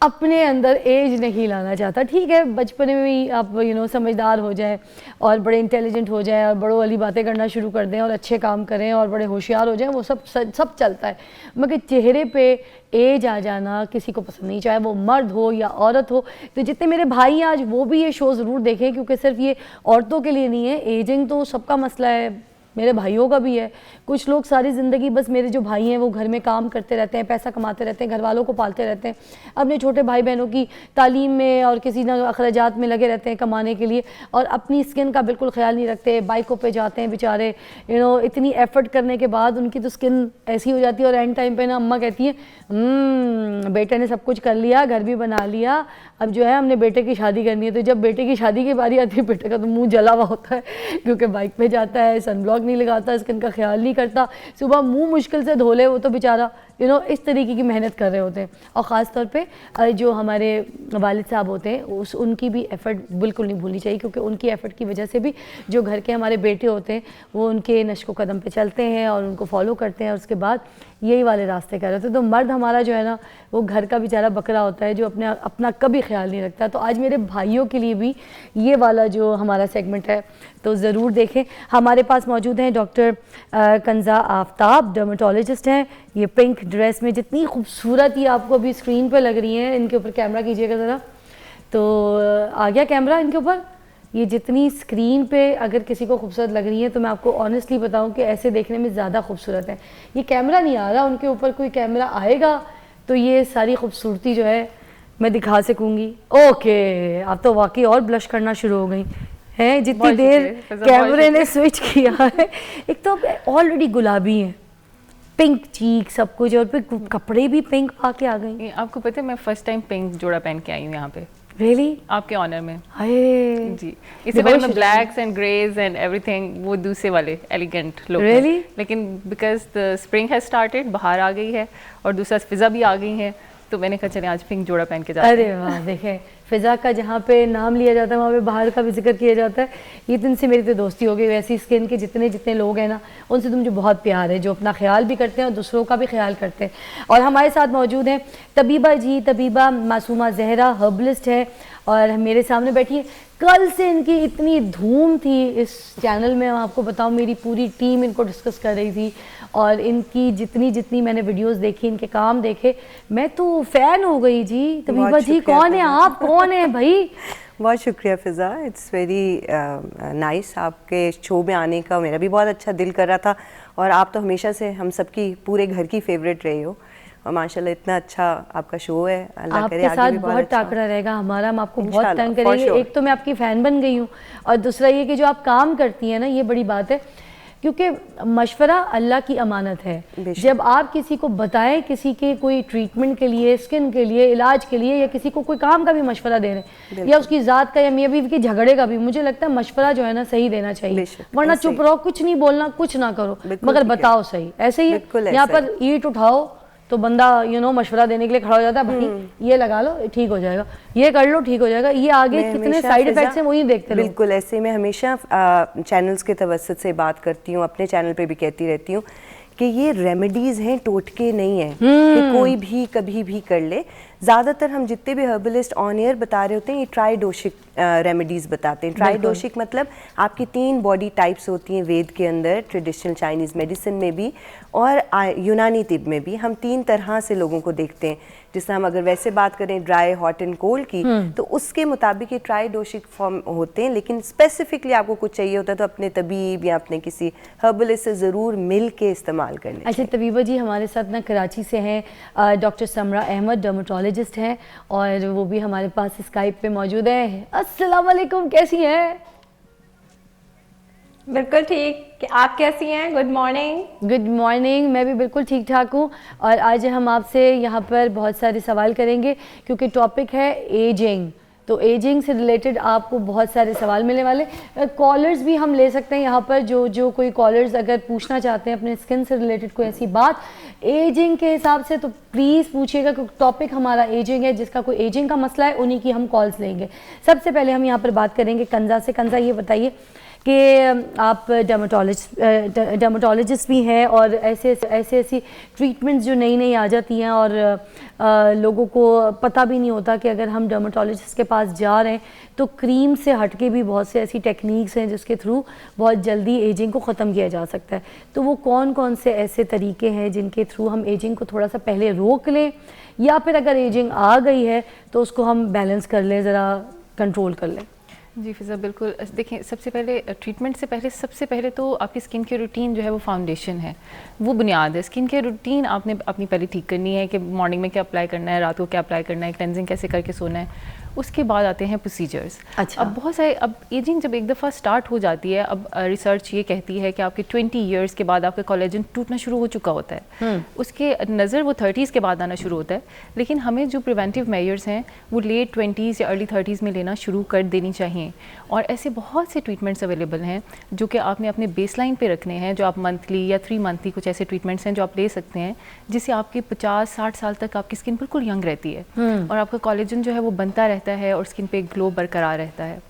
S1: अपने अंदर एज नहीं लाना चाहता। ठीक है, बचपन में भी आप समझदार हो जाएं और बड़े इंटेलिजेंट हो जाएं और बड़ों वाली बातें करना शुरू कर दें और अच्छे काम करें और बड़े होशियार हो जाएं, वो सब चलता है। मगर चेहरे पे एज आ जाना किसी को पसंद नहीं, चाहे वो मर्द हो या औरत हो। तो जितने मेरे भाई हैं आज वो भी ये शो ज़रूर देखें, क्योंकि सिर्फ ये औरतों के लिए नहीं है, एजिंग तो सबका मसला है, मेरे भाइयों का भी है। कुछ लोग सारी ज़िंदगी बस, मेरे जो भाई हैं वो घर में काम करते रहते हैं, पैसा कमाते रहते हैं, घर वालों को पालते रहते हैं, अपने छोटे भाई बहनों की तालीम में और किसी न अखराजात में लगे रहते हैं कमाने के लिए, और अपनी स्किन का बिल्कुल ख्याल नहीं रखते। बाइकों पे जाते हैं बेचारे, इतनी एफ़र्ट करने के बाद उनकी तो स्किन ऐसी हो जाती है। और एंड टाइम पे ना अम्मा कहती है बेटे ने सब कुछ कर लिया, घर भी बना लिया, अब जो है हमने बेटे की शादी करनी है। तो जब बेटे की शादी की बारी आती है, बेटे का तो मुँह जला हुआ होता है, क्योंकि बाइक पे जाता है, सनब्लॉक नहीं लगाता, स्किन का ख्याल नहीं करता, सुबह मुंह मुश्किल से धो ले, वो तो बेचारा इस तरीके की मेहनत कर रहे होते हैं। और ख़ास तौर पे जो हमारे वालिद साहब होते हैं उनकी भी एफ़र्ट बिल्कुल नहीं भूलनी चाहिए, क्योंकि उनकी एफ़र्ट की वजह से भी जो घर के हमारे बेटे होते हैं वो उनके नश्को कदम पे चलते हैं और उनको फॉलो करते हैं और उसके बाद यही वाले रास्ते कर रहे होते हैं। तो मर्द हमारा जो है ना वो घर का बेचारा बकरा होता है, जो अपना कभी ख्याल नहीं रखता। तो आज मेरे भाइयों के लिए भी ये वाला जो हमारा सेगमेंट है तो ज़रूर देखें। हमारे पास मौजूद हैं डॉक्टर कंज़ा आफ्ताब, डर्मेटोलॉजिस्ट हैं। ये पिंक ड्रेस में जितनी खूबसूरत ये आपको अभी स्क्रीन पे लग रही हैं, इनके ऊपर कैमरा कीजिएगा ज़रा, तो आ गया कैमरा इनके ऊपर। ये जितनी स्क्रीन पे अगर किसी को खूबसूरत लग रही है तो मैं आपको ऑनेस्टली बताऊं कि ऐसे देखने में ज़्यादा खूबसूरत है। ये कैमरा नहीं आ रहा, उनके ऊपर कोई कैमरा आएगा तो ये सारी खूबसूरती जो है मैं दिखा सकूंगी। ओके, अब तो वाकई और ब्लश करना शुरू हो गई हैं जितनी
S6: बहुत
S1: देर
S6: शुक्रिया, बहुत
S1: कैमरे ने स्विच किया है। एक तो ऑलरेडी गुलाबी है, पिंक चीक सब कुछ, और फिर कपड़े भी पिंक पा के आ गई।
S6: ये आपको पता है मैं फर्स्ट टाइम पिंक जोड़ा पहन के आई हूँ यहाँ पे
S1: रियली?
S6: आपके ऑनर में।
S1: हाय
S6: जी, इससे पहले मैं blacks and greys and everything वो दूसरे वाले एलिगेंट लुक
S1: Really?
S6: लेकिन because the spring has started, बाहर आ गई है और दूसरा फिजा भी आ गई है, तो मैंने कहा चले आज पिंक जोड़ा पहन के जाते हैं।
S1: अरे वाह, देखें फिजा का जहाँ पे नाम लिया जाता है वहाँ पे बाहर का भी जिक्र किया जाता है। ये दिन से मेरी तो दोस्ती हो गई। वैसी स्किन के जितने जितने लोग हैं ना, उनसे तो मुझे बहुत प्यार है, जो अपना ख्याल भी करते हैं और दूसरों का भी ख्याल करते हैं। और हमारे साथ मौजूद हैं तबीबा जी, तबीबा मासूमा जहरा, हर्बलिस्ट है और मेरे सामने बैठी है। कल से इनकी इतनी धूम थी इस चैनल में, मैं आपको बताऊं मेरी पूरी टीम इनको डिस्कस कर रही थी और इनकी जितनी जितनी मैंने वीडियोस देखी, इनके काम देखे, मैं तो फ़ैन हो गई जी। तबीबा जी कौन है आप, कौन है भाई?
S7: बहुत शुक्रिया फ़िज़ा, इट्स वेरी नाइस आपके शो में आने का। मेरा भी बहुत अच्छा दिल कर रहा था और आप तो हमेशा से हम सबकी पूरे घर की फेवरेट रहे हो और माशाल्लाह इतना अच्छा आपका शो है। अल्लाह करे
S1: आपके
S7: आगे
S1: साथ
S7: भी
S1: बहुत
S7: अच्छा
S1: टाकरा रहेगा हमारा, हम आपको बहुत
S7: इंशाल्लाह,
S1: तंग
S7: for
S1: करेंगे।
S7: sure।
S1: एक तो मैं आपकी फ़ैन बन गई हूँ और दूसरा ये कि जो आप काम करती हैं ना, ये बड़ी बात है, क्योंकि मशवरा अल्लाह की अमानत है।
S7: बेशक।
S1: जब आप किसी को बताएं, किसी के कोई ट्रीटमेंट के लिए, स्किन के लिए, इलाज के लिए, या किसी को कोई काम का भी मशवरा दे रहे हैं या उसकी ज़ात का या मियाँ बीवी के झगड़े का भी, मुझे लगता है मशवरा जो है ना सही देना चाहिए,
S7: बेशक,
S1: वरना
S7: ऐसे
S1: चुप रहो, कुछ नहीं बोलना, कुछ ना करो,
S7: बिल्कुल
S1: मगर
S7: ठीक है।
S1: बताओ सही। ऐसे ही
S7: बिल्कुल
S1: यहाँ
S7: ऐसा
S1: पर ईंट उठाओ तो बंदा मशवरा देने के लिए खड़ा हो जाता है, भाई ये लगा लो ठीक हो जाएगा, ये कर लो ठीक हो जाएगा, ये आगे
S7: मैं
S1: कितने
S7: हमेशा
S1: साइड
S7: फ़िज़ा,
S1: इफेक्ट्स हैं वही देखते रहो।
S7: बिल्कुल ऐसे मैं हमेशा चैनल्स के तवज्जुद से बात करती हूँ, अपने चैनल पे भी कहती रहती हूँ कि ये रेमेडीज़ हैं, टोटके नहीं है कि कोई भी कभी भी कर ले। ज़्यादातर हम जितने भी हर्बलिस्ट ऑन एयर बता रहे होते हैं ये ट्राइडोशिक रेमेडीज़ बताते हैं। ट्राइडोशिक मतलब आपकी 3 बॉडी टाइप्स होती हैं वेद के अंदर, ट्रेडिशनल चाइनीज़ मेडिसिन में भी और यूनानी तिब में भी। हम 3 तरह से लोगों को देखते हैं। जिससे हम अगर वैसे बात करें ड्राई, हॉट एंड कोल्ड की, तो उसके मुताबिक ये ट्राइडोशिक फॉर्म होते हैं। लेकिन स्पेसिफिकली आपको कुछ चाहिए होता है तो अपने तबीब या अपने किसी हर्बलिस्ट से ज़रूर मिल के इस्तेमाल करने।
S1: अच्छा तबीबा जी हमारे साथ ना कराची से हैं डॉक्टर समरा अहमद, डर्मेटोलॉजिस्ट हैं और वो भी हमारे पास स्काइप पे मौजूद हैं। अस्सलाम वालेकुम, कैसी हैं?
S8: बिल्कुल ठीक, आप कैसी हैं? Good morning.
S1: गुड मॉर्निंग, मैं भी बिल्कुल ठीक ठाक हूँ और आज हम आपसे यहाँ पर बहुत सारे सवाल करेंगे क्योंकि टॉपिक है एजिंग। तो एजिंग से रिलेटेड आपको बहुत सारे सवाल मिलने वाले। कॉलर्स भी हम ले सकते हैं यहाँ पर, जो कोई कॉलर्स अगर पूछना चाहते हैं अपने स्किन से रिलेटेड कोई ऐसी बात एजिंग के हिसाब से, तो प्लीज़ पूछिएगा क्योंकि टॉपिक हमारा एजिंग है। जिसका कोई एजिंग का मसला है उन्हीं की हम कॉल्स लेंगे। सबसे पहले हम यहाँ पर बात करेंगे कंजा से। कंजा ये बताइए कि आप डर्मेटोलॉजिस्ट भी हैं और ऐसी ट्रीटमेंट्स जो नई नई आ जाती हैं और लोगों को पता भी नहीं होता कि अगर हम डर्मेटोलॉजिस्ट के पास जा रहे हैं तो क्रीम से हटके भी बहुत से ऐसी टेक्निक्स हैं जिसके थ्रू बहुत जल्दी एजिंग को ख़त्म किया जा सकता है। तो वो कौन कौन से ऐसे तरीके हैं जिनके थ्रू हम एजिंग को थोड़ा सा पहले रोक लें या फिर अगर एजिंग आ गई है तो उसको हम बैलेंस कर लें, ज़रा कंट्रोल कर लें?
S6: जी फिज़ा बिल्कुल। देखें सबसे पहले ट्रीटमेंट से पहले सबसे पहले तो आपकी स्किन केयर रूटीन जो है वो फाउंडेशन है, वो बुनियाद है। स्किन केयर रूटीन आपने अपनी पहले ठीक करनी है कि मॉर्निंग में क्या अप्लाई करना है, रात को क्या अप्लाई करना है, क्लेंजिंग कैसे करके सोना है। उसके बाद आते हैं प्रोसीजर्स।
S1: अच्छा।
S6: अब बहुत सारे, अब एजिंग जब एक दफ़ा स्टार्ट हो जाती है, अब रिसर्च ये कहती है कि आपके 20 ईयर्स के बाद आपका कोलेजन टूटना शुरू हो चुका होता है। उसके नज़र वो 30s के बाद आना शुरू होता है, लेकिन हमें जो प्रिवेंटिव मेजर्स हैं वो लेट 20s या अर्ली 30s में लेना शुरू कर देनी चाहिए। और ऐसे बहुत से ट्रीटमेंट्स अवेलेबल हैं जो कि आपने अपने बेसलाइन पे रखने हैं, जो आप मंथली या 3 मंथली कुछ ऐसे ट्रीटमेंट्स हैं जो आप ले सकते हैं जिससे आपके 50-60 साल तक आपकी स्किन बिल्कुल यंग रहती है और आपका कोलेजन जो है वो बनता रहता है और स्किन पे ग्लो बरकरार रहता है।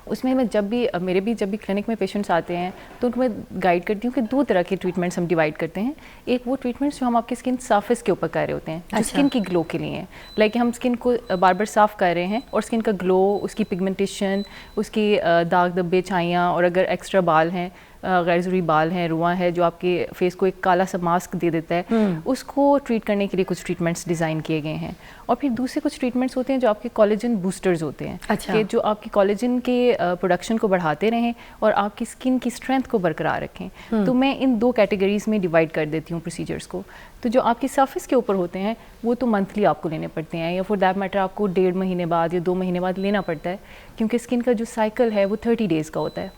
S6: उसमें मैं जब भी क्लिनिक में पेशेंट्स आते हैं तो उनको मैं गाइड करती हूँ कि 2 तरह के ट्रीटमेंट्स हम डिवाइड करते हैं। एक वो ट्रीटमेंट्स जो हम आपकी स्किन सरफेस के ऊपर कर रहे होते हैं, जो स्किन की ग्लो के लिए हैं, लाइक हम स्किन को बार बार साफ़ कर रहे हैं और स्किन का ग्लो, उसकी पिगमेंटेशन, उसकी दाग धब्बे, छाइयाँ और अगर एक्स्ट्रा बाल हैं गैर ज़रूरी बाल हैं, रुआं है, जो आपके फेस को एक काला सा मास्क दे देता है, उसको ट्रीट करने के लिए कुछ ट्रीटमेंट्स डिज़ाइन किए गए हैं। और फिर दूसरे कुछ ट्रीटमेंट्स होते हैं जो आपके कोलेजन बूस्टर्स होते हैं,
S1: अच्छा।
S6: कि जो आपकी कोलेजन के प्रोडक्शन को बढ़ाते रहें और आपकी स्किन की स्ट्रेंथ को बरकरार रखें। तो मैं इन 2 कैटेगरीज में डिवाइड कर देती हूँ प्रोसीजर्स को। तो जो आपकी सरफेस के ऊपर होते हैं वो तो मंथली आपको लेने पड़ते हैं, या फॉर दैट मैटर आपको 1.5 महीने बाद या 2 महीने बाद लेना पड़ता है, क्योंकि स्किन का जो साइकिल है वो 30 डेज़ का होता है।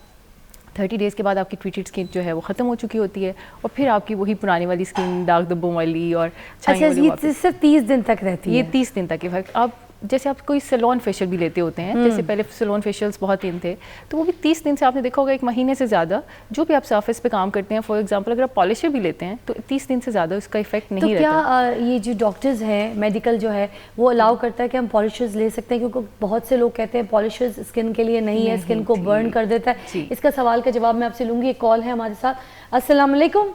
S6: 30 डेज़ के बाद आपकी ट्रीटेड स्किन जो है वो ख़त्म हो चुकी होती है और फिर आपकी वही पुरानी वाली स्किन दाग धब्बों वाली और
S1: अच्छा, ये सिर्फ 30 दिन तक रहती है?
S6: ये 30 दिन तक इफेक्ट। आप जैसे आप कोई सैलून फेशियल भी लेते होते हैं, जैसे पहले सैलून फेशियल्स बहुत इन थे, तो वो भी 30 दिन से आपने देखा होगा, 1 महीने से ज़्यादा जो भी आप सरफेस पे काम करते हैं, फॉर एग्जांपल अगर आप पॉलिशर भी लेते हैं तो 30 दिन से ज़्यादा उसका इफेक्ट नहीं रहता।
S1: तो क्या ये जो डॉक्टर्स हैं, मेडिकल जो है वो अलाउ करता है कि हम पॉलिशर्स ले सकते हैं? क्योंकि बहुत से लोग कहते हैं पॉलिशर्स स्किन के लिए नहीं है, स्किन को बर्न कर देता है। इसका सवाल का जवाब मैं आपसे लूँगी। एक कॉल है हमारे साथ। अस्सलाम वालेकुम।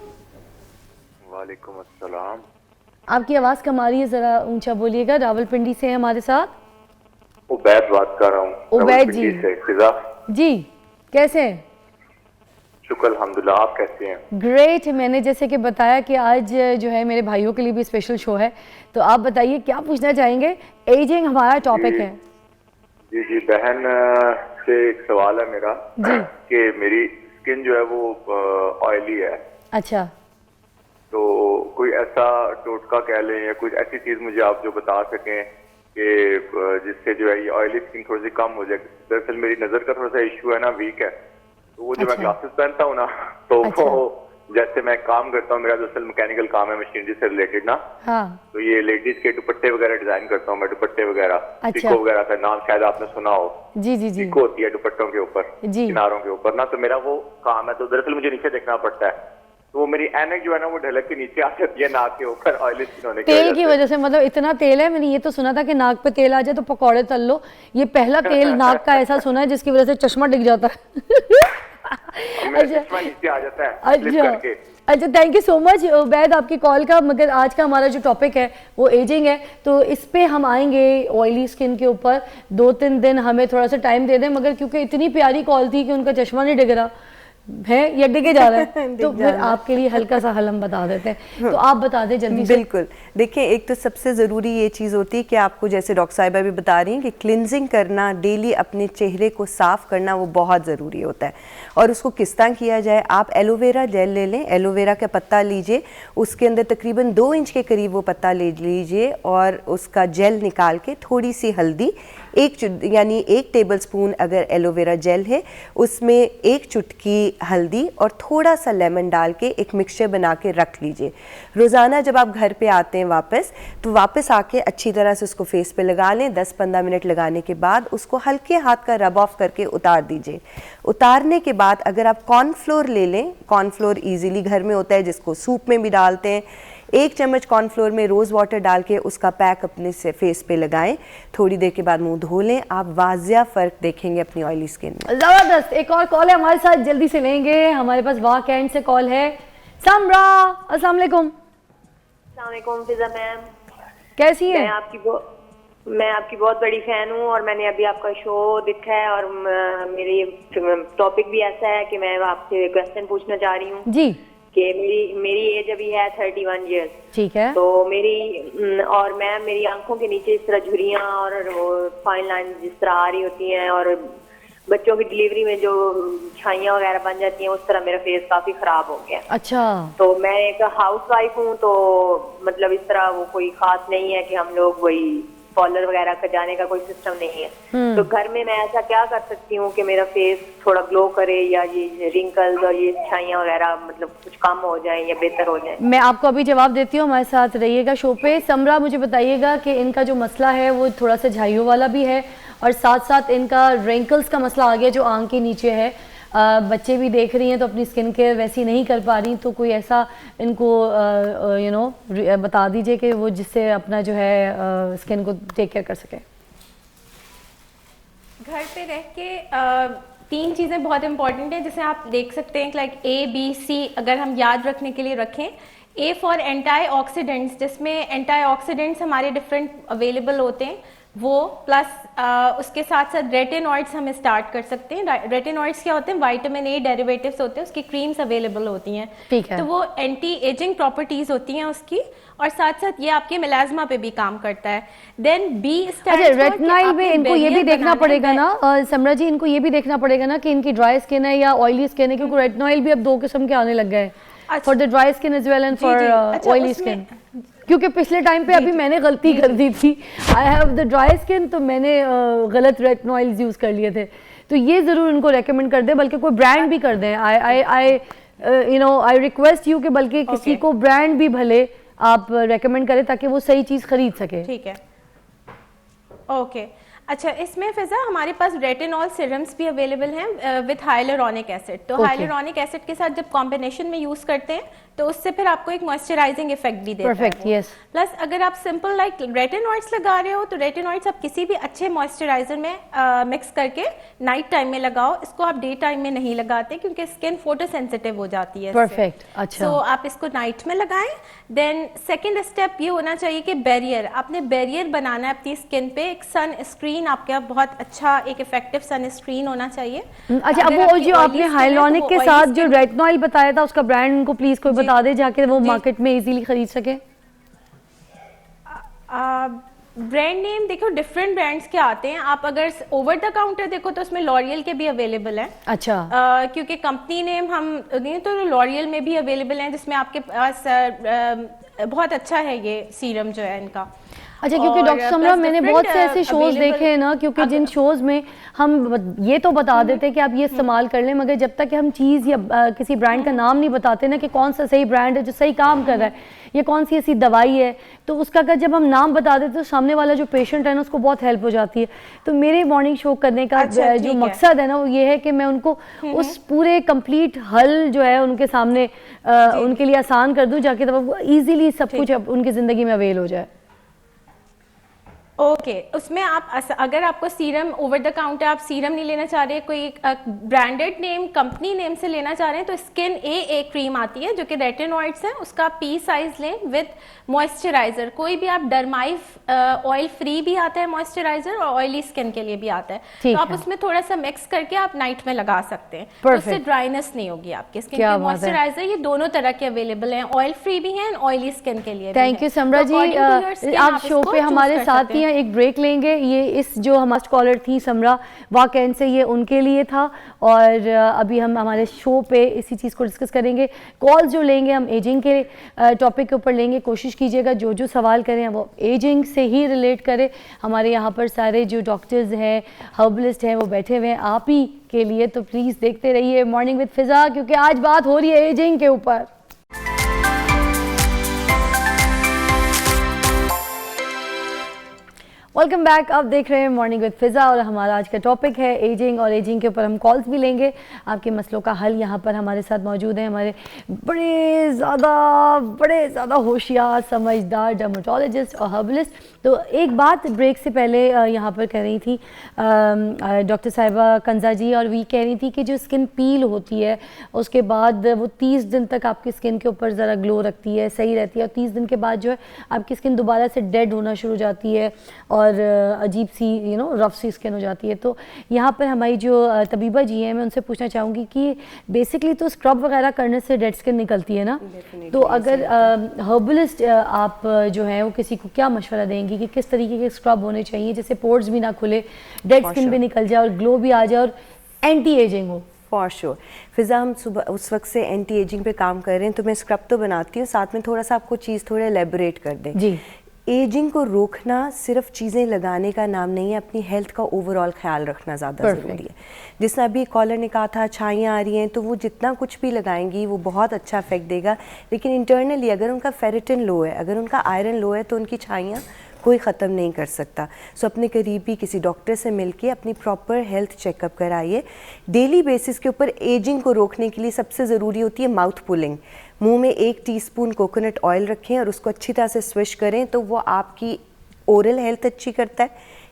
S9: वालेकुम अस्सलाम।
S1: आपकी आवाज़ कम आ रही है, ज़रा ऊंचा बोलिएगा। रावलपिंडी से हैं हमारे साथ
S9: उबैद बात कर रहा हूँ।
S1: उबैद जी
S9: से फिजा
S1: जी, कैसे हैं?
S9: शुक्र अल्हम्दुलिल्लाह, आप कैसे हैं?
S1: ग्रेट। मैंने जैसे कि बताया कि आज जो है मेरे भाइयों के लिए भी स्पेशल शो है, तो आप बताइए क्या पूछना चाहेंगे? एजिंग हमारा टॉपिक है।
S9: जी जी, बहन से एक सवाल है मेरा
S1: जी।
S9: कि मेरी स्किन जो है वो ऑयली है।
S1: अच्छा।
S9: तो कोई ऐसा टोटका कह लें या कुछ ऐसी चीज मुझे आप जो बता सकें कि जिससे जो है ये ऑयली स्किन थोड़ी सी कम हो जाए। दरअसल मेरी नजर का थोड़ा सा इशू है ना, वीक है, तो वो जो मैं ग्लासेस पहनता हूँ ना, तो
S1: अच्छा।
S9: वो जैसे मैं काम करता हूँ, मेरा दरअसल मैकेनिकल काम है, मशीनरी से रिलेटेड ना,
S1: हाँ।
S9: तो ये लेडीज के दुपट्टे वगैरह डिजाइन करता हूँ मैं, दुपट्टे वगैरह,
S1: अच्छा।
S9: पिको वगैरह का नाम शायद आपने सुना हो।
S1: जी जी जी।
S9: पिको होती है दुपट्टों के ऊपर,
S1: जी।
S9: किनारों के ऊपर ना, तो मेरा वो काम है। तो दरअसल मुझे नीचे देखना पड़ता है, तो वो मेरी ऐनक जो है ना वो ढलक के नीचे आ जाती है नाक के ऊपर, ऑयली स्किन होने
S1: तेल की वजह से। मतलब इतना तेल है, मैंने ये तो सुना था कि नाक पे तेल आ जाए तो पकौड़े तल लो, ये पहला तेल नाक का ऐसा सुना है जिसकी वजह से चश्मा डिग जाता है।
S9: चश्मा नीचे आ जाता है स्लिप करके।
S1: अच्छा, thank you so much Ubaid आपकी कॉल का। मगर आज का हमारा जो टॉपिक है वो एजिंग है, तो इस पे हम आएंगे ऑयली स्किन के ऊपर। 2-3 दिन हमें थोड़ा सा टाइम दे दें, मगर क्योंकि इतनी प्यारी कॉल थी कि उनका चश्मा नहीं डिग रहा है या डिगे जा रहा है, तो फिर आपके लिए हल्का सा हल हम बता देते हैं। तो आप बता दें जल्दी से।
S7: बिल्कुल। देखिए, एक तो सबसे ज़रूरी ये चीज़ होती है कि आपको, जैसे डॉक्टर साहिबा भी बता रही हैं, कि क्लिनजिंग करना, डेली अपने चेहरे को साफ़ करना वो बहुत ज़रूरी होता है। और उसको किस तरह किया जाए? आप एलोवेरा जेल ले लें, एलोवेरा का पत्ता लीजिए, उसके अंदर तकरीबन 2 इंच के करीब वो पत्ता ले लीजिए और उसका जेल निकाल के थोड़ी सी हल्दी, यानी 1 टेबलस्पून अगर एलोवेरा जेल है उसमें 1 चुटकी हल्दी और थोड़ा सा लेमन डाल के एक मिक्सचर बना के रख लीजिए। रोज़ाना जब आप घर पे आते हैं वापस आके अच्छी तरह से उसको फेस पे लगा लें। 10-15 मिनट लगाने के बाद उसको हल्के हाथ का रब ऑफ करके उतार दीजिए। उतारने के बाद अगर आप कॉर्नफ्लोर ले लें, कॉर्नफ्लोर ईजिली घर में होता है, जिसको सूप में भी डालते हैं, 1 चम्मच कॉर्नफ्लोर में रोज़ वाटर डाल के उसका पैक अपने से फेस पे लगाएं। थोड़ी देर के बाद मुंह धो लें, आप वाजिया फ़र्क देखेंगे अपनी ऑयली स्किन में।
S1: ज़बरदस्त। एक और कॉल है हमारे साथ, जल्दी से लेंगे। हमारे पास वाह कैंट से कॉल है। समरा, अस्सलाम वालेकुम।
S10: अस्सलाम वालेकुम फिजा मैम,
S1: कैसी है?
S10: मैं आपकी बहुत बड़ी फ़ैन हूँ और मैंने अभी आपका शो देखा है और मेरी टॉपिक भी ऐसा है कि मैं आपसे क्वेश्चन पूछना चाह रही हूँ
S1: जी,
S10: कि मेरी एज अभी है 31 ईयर्स।
S1: ठीक है।
S10: तो मेरी आंखों के नीचे इस तरह झुर्रियाँ और वो फाइन लाइन जिस तरह आ रही होती हैं, और बच्चों की डिलीवरी में जो छाइयाँ वगैरह बन जाती हैं, उस तरह मेरा फेस काफी खराब हो गया।
S1: अच्छा।
S10: तो मैं एक हाउस वाइफ हूँ, तो मतलब इस तरह वो कोई खास नहीं है कि हम लोग वही पार्लर वगैरह का जाने का कोई सिस्टम नहीं है। तो घर में मैं ऐसा क्या कर सकती हूँ कि मेरा फेस थोड़ा ग्लो करे, या ये रिंकल्स और ये छाइयाँ वगैरह मतलब कुछ कम हो जाए या बेहतर हो जाए?
S1: मैं आपको अभी जवाब देती हूँ, हमारे साथ रहिएगा शो पे। समरा, मुझे बताइएगा कि इनका जो मसला है वो थोड़ा सा झाइयों वाला भी है और साथ साथ इनका रिंकल्स का मसला आ गया जो आंख के नीचे है। बच्चे भी देख रही हैं तो अपनी स्किन केयर वैसी नहीं कर पा रही, तो कोई ऐसा इनको बता दीजिए कि वो जिससे अपना जो है स्किन को टेक केयर कर सके।
S8: घर पे रह के 3 चीज़ें बहुत इंपॉर्टेंट हैं जिसे आप देख सकते हैं, लाइक ABC अगर हम याद रखने के लिए रखें। A फॉर एंटीऑक्सीडेंट्स, जिसमें एंटीऑक्सीडेंट्स हमारे डिफरेंट अवेलेबल होते हैं। वो प्लस उसके साथ साथ रेटिनॉइड्स हम स्टार्ट कर सकते हैं। रेटिनॉइड्स क्या होते हैं? विटामिन ए डेरिवेटिव्स होते हैं, उसकी क्रीम्स अवेलेबल होती हैं।
S1: ठीक है।
S8: तो वो एंटी एजिंग प्रॉपर्टीज होती हैं उसकी, और साथ साथ ये आपके मेलाज्मा पे भी काम करता है। देन बी
S1: अच्छा, रेटिनाइल में इनको ये भी देखना पड़ेगा ना समरा जी, इनको ये भी देखना पड़ेगा ना कि इनकी ड्राई स्किन है या ऑयली स्किन है, क्योंकि रेटिनाइल भी अब 2 किस्म के आने लग गए, for the dry skin as well and for oily skin. क्योंकि पिछले टाइम पे अभी मैंने गलती कर दी थी, I have the dry skin, तो मैंने गलत रेटिनॉइल्स यूज़ कर लिए थे। तो ये ज़रूर इनको रेकमेंड कर दें, बल्कि कोई ब्रांड भी कर दें। आई रिक्वेस्ट यू कि बल्कि किसी को ब्रांड भी भले आप रेकमेंड करें ताकि वो सही चीज़ खरीद सके।
S8: ठीक है, ओके। अच्छा, इसमें फिजा हमारे पास रेटिनॉल सीरम्स भी अवेलेबल हैं विद हाइलुरोनिक एसिड। तो हाइलुरोनिक एसिड के साथ जब कॉम्बिनेशन में यूज करते हैं तो उससे फिर आपको एक मॉइस्चराइजिंग इफेक्ट भी देता है।
S1: Perfect, yes.
S8: प्लस अगर आप सिंपल लाइक रेटिनॉइड्स लगा रहे हो तो रेटिनॉइड्स आप किसी भी अच्छे मॉइस्चराइजर में मिक्स करके नाइट टाइम में लगाओ। इसको आप डे टाइम में नहीं लगाते क्योंकि स्किन फोटो सेंसिटिव हो जाती है।
S1: परफेक्ट, अच्छा।
S8: तो आप इसको नाइट में लगाएं। देन सेकेंड स्टेप ये होना चाहिए कि बैरियर, आपने बैरियर बनाना है अपनी स्किन पे। एक सन स्क्रीन आपके बहुत अच्छा एक इफेक्टिव सन स्क्रीन होना चाहिए।
S1: अच्छा, अब वो जो आपने हाइलुरोनिक के साथ जो रेटिनॉइल बताया था उसका ब्रांड उनको प्लीज कोई बता दे जाके वो मार्केट में इजीली खरीद सके।
S8: ब्रांड नेम देखो, डिफरेंट ब्रांड्स के आते हैं। आप अगर ओवर द काउंटर देखो तो उसमें लॉरियल के भी अवेलेबल हैं।
S1: अच्छा।
S8: क्योंकि कंपनी नेम हम दें तो लॉरियल में भी अवेलेबल हैं, जिसमें आपके पास बहुत अच्छा है ये सीरम जो है इनका।
S1: अच्छा, क्योंकि डॉक्टर समरा मैंने बहुत से ऐसे शोज देखे हैं ना, क्योंकि जिन शोज में हम ये तो बता देते हैं कि आप ये इस्तेमाल कर लें, मगर जब तक हम चीज़ या किसी ब्रांड का नाम नहीं बताते ना कि कौन सा सही ब्रांड है जो सही काम कर रहा है, ये कौन सी ऐसी दवाई है, तो उसका अगर जब हम नाम बता देते तो सामने वाला जो पेशेंट है ना उसको बहुत हेल्प हो जाती है। तो मेरे मॉर्निंग शो करने का जो मकसद है ना वो ये है कि मैं उनको उस पूरे कंप्लीट हल जो है उनके सामने उनके लिए आसान कर दूं, जाके तब ईजिली सब कुछ उनकी ज़िंदगी में अवेल हो जाए।
S8: ओके, उसमें आप अगर आपको सीरम ओवर द काउंटर आप सीरम नहीं लेना चाह रहे, कोई ब्रांडेड नेम कंपनी नेम से लेना चाह रहे हैं, तो स्किन ए क्रीम आती है जो कि रेटिनॉइड्स है, उसका पी साइज लें विद मॉइस्चराइजर। कोई भी आप डर्माइव ऑयल फ्री भी आता है मॉइस्चराइजर और ऑयली स्किन के लिए भी आता है, तो आप उसमें थोड़ा सा मिक्स करके आप नाइट में लगा सकते हैं। तो उससे ड्राइनेस नहीं होगी आपकी स्किन की। मॉइस्चराइजर ये दोनों तरह के अवेलेबल हैं, ऑयल फ्री भी हैं, ऑयली स्किन के लिए।
S1: थैंक यू समरा जी, आप शो पे हमारे साथ ही एक ब्रेक लेंगे। ये इस जो हमारी कॉलर थी समरा वाकई से ये उनके लिए था, और अभी हम हमारे शो पे इसी चीज़ को डिस्कस करेंगे। कॉल्स जो लेंगे हम एजिंग के टॉपिक के ऊपर लेंगे। कोशिश कीजिएगा जो सवाल करें वो एजिंग से ही रिलेट करें। हमारे यहाँ पर सारे जो डॉक्टर्स हैं, हर्बलिस्ट हैं, वो बैठे हुए हैं आप ही के लिए। तो प्लीज़ देखते रहिए मॉर्निंग विद फिज़ा, क्योंकि आज बात हो रही है एजिंग के ऊपर। वेलकम बैक, आप देख रहे हैं मॉर्निंग विद फिज़ा और हमारा आज का टॉपिक है एजिंग, और एजिंग के ऊपर हम कॉल्स भी लेंगे। आपके मसलों का हल यहाँ पर हमारे साथ मौजूद हैं हमारे बड़े ज़्यादा होशियार समझदार डर्मेटोलॉजिस्ट और हर्बलिस्ट। तो एक बात ब्रेक से पहले यहाँ पर कह रही थी डॉक्टर साहिबा कंजा जी, और वी कह रही थी कि जो स्किन पील होती है उसके बाद वो 30 दिन तक आपकी स्किन के ऊपर ज़रा ग्लो रखती है, सही रहती है, और 30 दिन के बाद जो है आपकी स्किन दोबारा से डेड होना शुरू हो जाती है और अजीब सी रफ सी स्किन हो जाती है। तो यहाँ पर हमारी जो तबीबा जी हैं, मैं उनसे पूछना चाहूँगी कि बेसिकली तो स्क्रब वगैरह करने से डेड स्किन निकलती है ना, तो अगर हर्बलिस्ट आप जो है वो किसी को क्या मशवरा देंगी कि किस तरीके के स्क्रब होने चाहिए जिससे पोर्स भी ना खुले, डेड स्किन भी निकल जाए और ग्लो भी आ जाए और एंटी एजिंग हो?
S7: फॉर श्योर फिज़ा, हम सुबह उस वक्त से एंटी एजिंग पे काम कर रहे हैं, तो मैं स्क्रब तो बनाती हूँ, साथ में थोड़ा सा आपको चीज़ थोड़ा एलेबोरेट कर दें
S1: जी।
S7: एजिंग को रोकना सिर्फ चीज़ें लगाने का नाम नहीं है, अपनी हेल्थ का ओवरऑल ख्याल रखना ज़्यादा ज़रूरी है। जिस तरह अभी कॉलर ने कहा था छाइयाँ आ रही हैं, तो वो जितना कुछ भी लगाएंगी वो बहुत अच्छा इफेक्ट देगा, लेकिन इंटरनली अगर उनका फेरेटिन लो है, अगर उनका आयरन लो है, तो उनकी छाइयाँ कोई ख़त्म नहीं कर सकता। सो अपने करीबी किसी डॉक्टर से मिलके अपनी प्रॉपर हेल्थ चेकअप कराइए। डेली बेसिस के ऊपर एजिंग को रोकने के लिए सबसे ज़रूरी होती है माउथ पुलिंग। मुंह में 1 टीस्पून कोकोनट ऑयल रखें और उसको अच्छी तरह से स्विश करें, तो वो आपकी ओरल हेल्थ अच्छी करता है,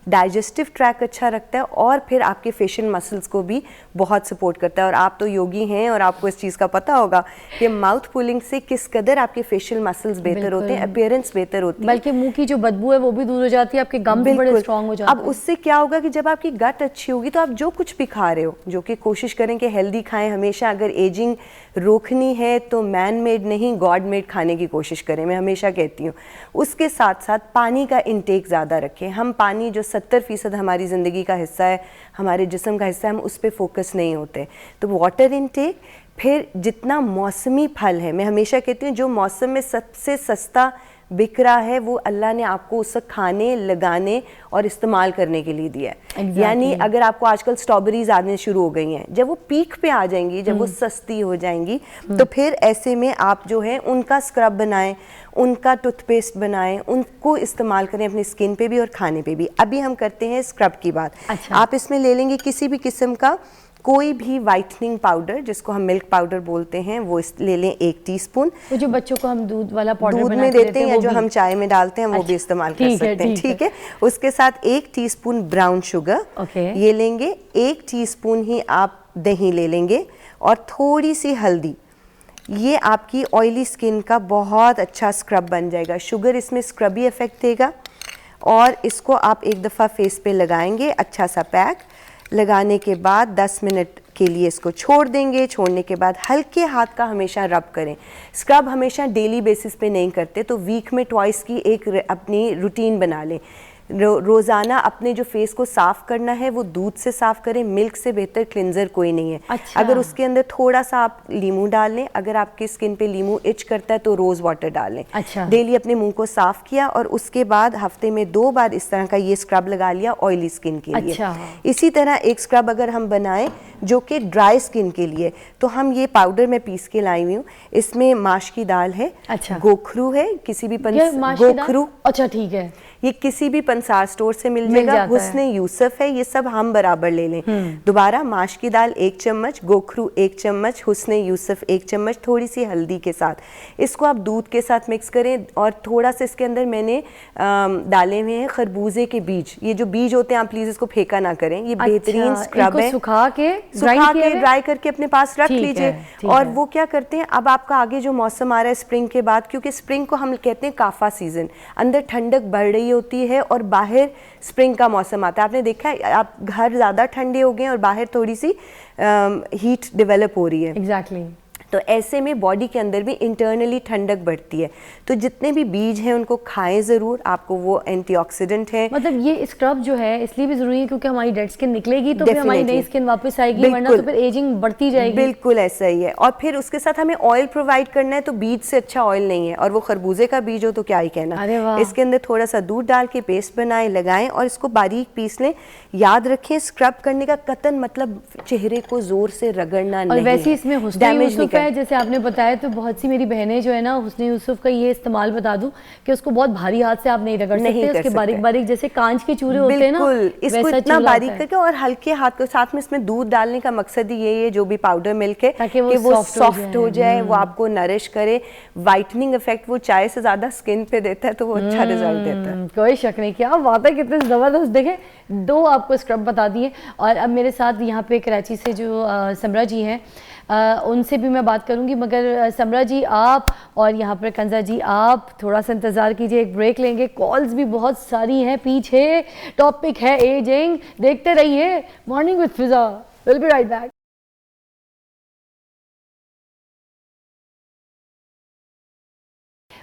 S7: डाइजेस्टिव ट्रैक अच्छा रखता है और फिर आपके फेशियल मसल्स को भी बहुत सपोर्ट करता है। और आप तो योगी हैं और आपको इस चीज़ का पता होगा कि माउथ पुलिंग से किस कदर आपके फेशियल मसल्स बेहतर होते हैं, अपीयरेंस बेहतर होती है,
S1: बल्कि मुंह की जो बदबू है वो भी दूर हो जाती है, आपके गम्स बड़े स्ट्रांग हो जाते हैं।
S7: अब उससे क्या होगा कि जब आपकी गट अच्छी होगी तो आप जो कुछ भी खा रहे हो, जो कि कोशिश करें कि हेल्दी खाएं हमेशा। अगर एजिंग रोकनी है तो मैन मेड नहीं गॉड मेड खाने की कोशिश करें, मैं हमेशा कहती हूँ। उसके साथ साथ पानी का इंटेक ज़्यादा रखें। हम पानी जो 70% हमारी ज़िंदगी का हिस्सा है, हमारे जिस्म का हिस्सा है, हम उस पर फोकस नहीं होते। तो वाटर इंटेक, फिर जितना मौसमी फल है, मैं हमेशा कहती हूँ जो मौसम में सबसे सस्ता बिक रहा है वो अल्लाह ने आपको उसे खाने, लगाने और इस्तेमाल करने के लिए दिया है। यानी अगर आपको आजकल स्ट्रॉबेरीज आने शुरू हो गई हैं, जब वो पीक पे आ जाएंगी, जब वो सस्ती हो जाएंगी, तो फिर ऐसे में आप जो है उनका स्क्रब बनाएं, उनका टूथपेस्ट बनाएं, उनको इस्तेमाल करें अपनी स्किन पे भी और खाने पे भी। अभी हम करते हैं स्क्रब की बात। आप इसमें ले लेंगे किसी भी किस्म का कोई भी वाइटनिंग पाउडर, जिसको हम मिल्क पाउडर बोलते हैं, वो ले लें 1 टीस्पून।
S1: वो जो बच्चों को हम दूध वाला पाउडर
S7: दूध में देते हैं या जो हम चाय में डालते हैं वो भी इस्तेमाल कर सकते हैं, ठीक है। उसके साथ 1 टीस्पून ब्राउन शुगर ये लेंगे, 1 टीस्पून ही आप दही ले लेंगे और थोड़ी सी हल्दी। ये आपकी ऑयली स्किन का बहुत अच्छा स्क्रब बन जाएगा। शुगर इसमें स्क्रबी इफेक्ट देगा और इसको आप एक दफ़ा फेस पे लगाएंगे, अच्छा सा पैक लगाने के बाद 10 मिनट के लिए इसको छोड़ देंगे। छोड़ने के बाद हल्के हाथ का हमेशा रब करें। स्क्रब हमेशा डेली बेसिस पे नहीं करते, तो वीक में ट्वाइस की एक अपनी रूटीन बना लें। रोज़ाना अपने जो फेस को साफ़ करना है वो दूध से साफ़ करें, मिल्क से बेहतर क्लिनज़र कोई नहीं है। अगर उसके अंदर थोड़ा सा आप लीमू डाल लें, अगर आपकी स्किन पे लीमू इच करता है तो रोज़ वाटर डाल लें। डेली अपने मुंह को साफ़ किया और उसके बाद हफ्ते में 2 बार इस तरह का ये स्क्रब लगा लिया ऑयली स्किन के लिए। इसी तरह एक स्क्रब अगर हम बनाएं जो कि ड्राई स्किन के लिए, तो हम ये पाउडर में पीस के लाई हुई हूँ। इसमें माश की दाल है, गोखरू है, किसी भी गोखरू,
S1: अच्छा ठीक है,
S7: ये किसी भी पंसार स्टोर से मिल जाएगा। हुस्ने यूसुफ है, ये सब हम बराबर ले लें। दोबारा माश की दाल 1 चम्मच, गोखरू 1 चम्मच, हुस्ने यूसुफ 1 चम्मच, थोड़ी सी हल्दी के साथ इसको आप दूध के साथ मिक्स करें। और थोड़ा सा इसके अंदर मैंने डाले हुए हैं खरबूजे के बीज। ये जो बीज होते हैं आप प्लीज इसको फेंका ना करें, ये बेहतरीन स्क्रब है।
S1: सुखा के
S7: ड्राई करके अपने पास रख लीजिए। और वो क्या करते हैं, अब आपका आगे जो मौसम आ रहा है स्प्रिंग के बाद, क्योंकि स्प्रिंग को हम कहते हैं काफा सीजन, अंदर ठंडक बढ़ रही होती है और बाहर स्प्रिंग का मौसम आता है। आपने देखा है आप घर ज़्यादा ठंडे हो गए और बाहर थोड़ी सी हीट डेवलप हो रही है।
S1: एग्जैक्टली।
S7: तो ऐसे में बॉडी के अंदर भी इंटरनली ठंडक बढ़ती है। तो जितने भी बीज हैं उनको खाएं ज़रूर, आपको वो एंटीऑक्सीडेंट है।
S1: मतलब ये स्क्रब जो है इसलिए भी ज़रूरी है क्योंकि हमारी डेड स्किन निकलेगी तो फिर हमारी नई स्किन वापस आएगी, वरना तो फिर एजिंग बढ़ती जाएगी।
S7: बिल्कुल ऐसा ही है। और फिर उसके साथ हमें ऑयल प्रोवाइड करना है, तो बीज से अच्छा ऑयल नहीं है, और वो खरबूजे का बीज हो तो क्या ही कहना। इसके अंदर थोड़ा सा दूध डाल के पेस्ट बनाएं, लगाएं और इसको बारीक पीस लें। याद रखें स्क्रब करने का कतन मतलब चेहरे को जोर से रगड़ना नहीं है।
S1: और वैसे इसमें हुस्ने यूसुफ है, जैसे आपने बताया, तो बहुत सी मेरी बहनें जो है ना हुस्ने यूसुफ का ये इस्तेमाल बता दूं कि उसको बहुत भारी हाथ से आप नहीं रगड़ सकते, उसके बारीक बारीक जैसे कांच के चूरे होते हैं ना,
S7: इसको इतना बारीक करके और हल्के हाथ के साथ में इसमें दूध डालने का मकसद ही यही है, जो भी पाउडर मिल्क है कि वो सॉफ्ट हो जाए, वो आपको नरिश करे। वाइटनिंग इफेक्ट वो चाय से ज्यादा स्किन पे देता है, तो वो अच्छा रिजल्ट देता है।
S1: कोई शक नहीं। क्या बात है, कितने जबरदस्त। देखें 2 आपको स्क्रब बता दिए। और अब मेरे साथ यहाँ पे कराची से जो समरा जी हैं उनसे भी मैं बात करूंगी, मगर समरा जी आप और यहाँ पर कंजा जी आप थोड़ा सा इंतज़ार कीजिए, एक ब्रेक लेंगे। कॉल्स भी बहुत सारी हैं पीछे, टॉपिक है एजिंग, देखते रहिए morning with Fiza. Will be right back.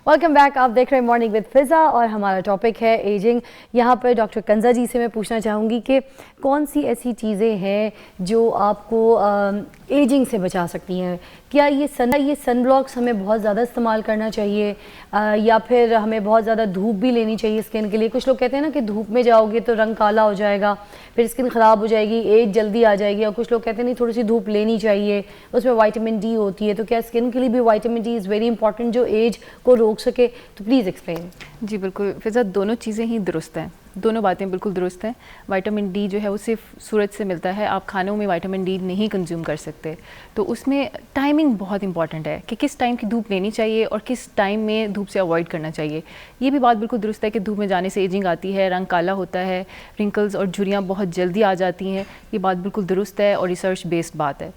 S1: Welcome back. आप देख रहे हैं मॉर्निंग विद फिजा और हमारा टॉपिक है एजिंग। यहाँ पर डॉक्टर कंजा जी से मैं पूछना चाहूँगी कि कौन सी ऐसी चीज़ें हैं जो आपको एजिंग से बचा सकती हैं। क्या ये सन ब्लॉक्स हमें बहुत ज़्यादा इस्तेमाल करना चाहिए या फिर हमें बहुत ज़्यादा धूप भी लेनी चाहिए स्किन के लिए? कुछ लोग कहते हैं ना कि धूप में जाओगे तो रंग काला हो जाएगा, फिर स्किन ख़राब हो जाएगी, एज जल्दी आ जाएगी। और कुछ लोग कहते हैं नहीं, थोड़ी सी धूप लेनी चाहिए, उसमें विटामिन डी होती है। तो क्या स्किन के लिए भी vitamin D is very important जो एज को रोक सके? तो प्लीज़ एक्सप्लेन।
S6: जी बिल्कुल फिजा, दोनों चीज़ें ही दुरुस्त हैं। दोनों बातें बिल्कुल दुरुस्त हैं। विटामिन डी जो है वो सिर्फ सूरज से मिलता है, आप खानों में विटामिन डी नहीं कंज्यूम कर सकते। तो उसमें टाइमिंग बहुत इंपॉर्टेंट है कि किस टाइम की धूप लेनी चाहिए और किस टाइम में धूप से अवॉइड करना चाहिए। ये भी बात बिल्कुल दुरुस्त है कि धूप में जाने से एजिंग आती है, रंग काला होता है, रिंकल्स और झुर्रियाँ बहुत जल्दी आ जाती हैं। ये बात बिल्कुल दुरुस्त है और रिसर्च बेस्ड बात है।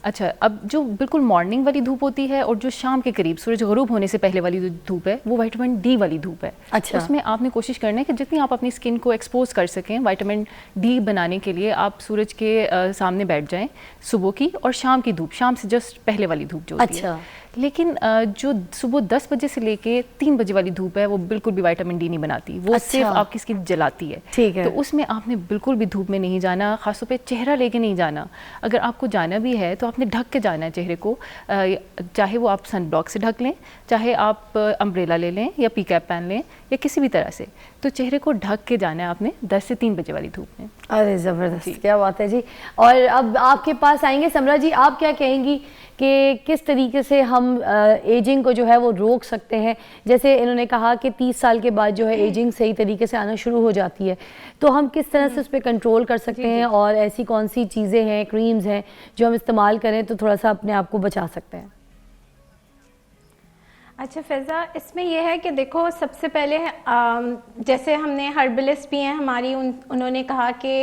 S6: अच्छा, अब जो बिल्कुल मॉर्निंग वाली धूप होती है और जो शाम के करीब सूरज गरूब होने से पहले वाली जो धूप है वो विटामिन डी वाली धूप है।
S1: अच्छा।
S6: उसमें आपने कोशिश करना है कि जितनी आप अपनी स्किन को एक्सपोज कर सकें विटामिन डी बनाने के लिए आप सूरज के सामने बैठ जाएं सुबह की और शाम की धूप, शाम से जस्ट पहले वाली धूप जो होती है। लेकिन जो सुबह 10 बजे से लेके 3 बजे वाली धूप है वो बिल्कुल भी विटामिन डी नहीं बनाती, वो सिर्फ आपकी स्किन जलाती है।
S1: ठीक है।
S6: तो उसमें आपने बिल्कुल भी धूप में नहीं जाना, खासतौर पे चेहरा लेके नहीं जाना। अगर आपको जाना भी है तो आपने ढक के जाना है चेहरे को, चाहे वो आप सन ब्लॉक से ढक लें, चाहे आप अम्ब्रेला ले लें या पी कैप पहन लें या किसी भी तरह से, तो चेहरे को ढक के जाना है आपने 10 से 3 बजे वाली धूप में।
S1: अरे ज़बरदस्त, क्या बात है जी। और अब आपके पास आएंगे समरा जी, आप क्या कहेंगी कि किस तरीके से हम एजिंग को जो है वो रोक सकते हैं? जैसे इन्होंने कहा कि 30 साल के बाद जो है एजिंग सही तरीके से आना शुरू हो जाती है, तो हम किस तरह से उस पर कंट्रोल कर सकते हैं और ऐसी कौन सी चीज़ें हैं, क्रीम्स हैं जो हम इस्तेमाल करें तो थोड़ा सा अपने आप को बचा सकते हैं?
S8: अच्छा फ़िज़ा, इसमें यह है कि देखो सबसे पहले जैसे हमने हर्बलिस्ट भी हैं हमारी, उन्होंने कहा कि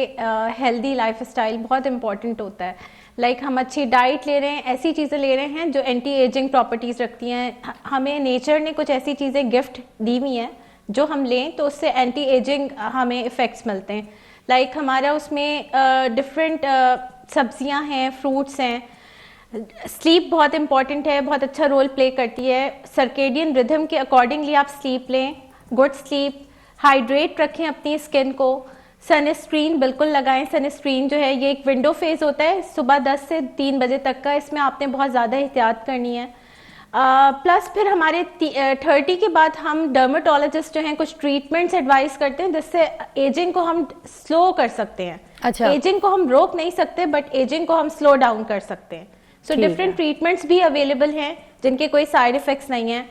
S8: हेल्दी लाइफस्टाइल बहुत इम्पॉर्टेंट होता है। लाइक हम अच्छी डाइट ले रहे हैं, ऐसी चीज़ें ले रहे हैं जो एंटी एजिंग प्रॉपर्टीज़ रखती हैं। हमें नेचर ने कुछ ऐसी चीज़ें गिफ्ट दी हुई हैं जो हम लें तो उससे एंटी एजिंग हमें इफ़ेक्ट्स मिलते हैं। लाइक हमारा उसमें डिफरेंट सब्जियां हैं, फ्रूट्स हैं। स्लीप बहुत इंपॉर्टेंट है, बहुत अच्छा रोल प्ले करती है। सर्केडियन रिदम के अकॉर्डिंगली आप स्लीप लें, गुड स्लीप, हाइड्रेट रखें अपनी स्किन को, सनस्क्रीन बिल्कुल लगाएं। सनस्क्रीन जो है ये एक विंडो फेज होता है सुबह 10 से 3 बजे तक का, इसमें आपने बहुत ज़्यादा एहतियात करनी है। प्लस फिर हमारे 30 के बाद हम डर्मेटोलॉजिस्ट जो हैं कुछ ट्रीटमेंट्स एडवाइस करते हैं जिससे एजिंग को हम स्लो कर सकते हैं।
S1: अच्छा।
S8: एजिंग को हम रोक नहीं सकते बट एजिंग को हम स्लो डाउन कर सकते हैं। सो डिफरेंट ट्रीटमेंट्स भी अवेलेबल हैं जिनके कोई साइड इफ़ेक्ट्स नहीं हैं।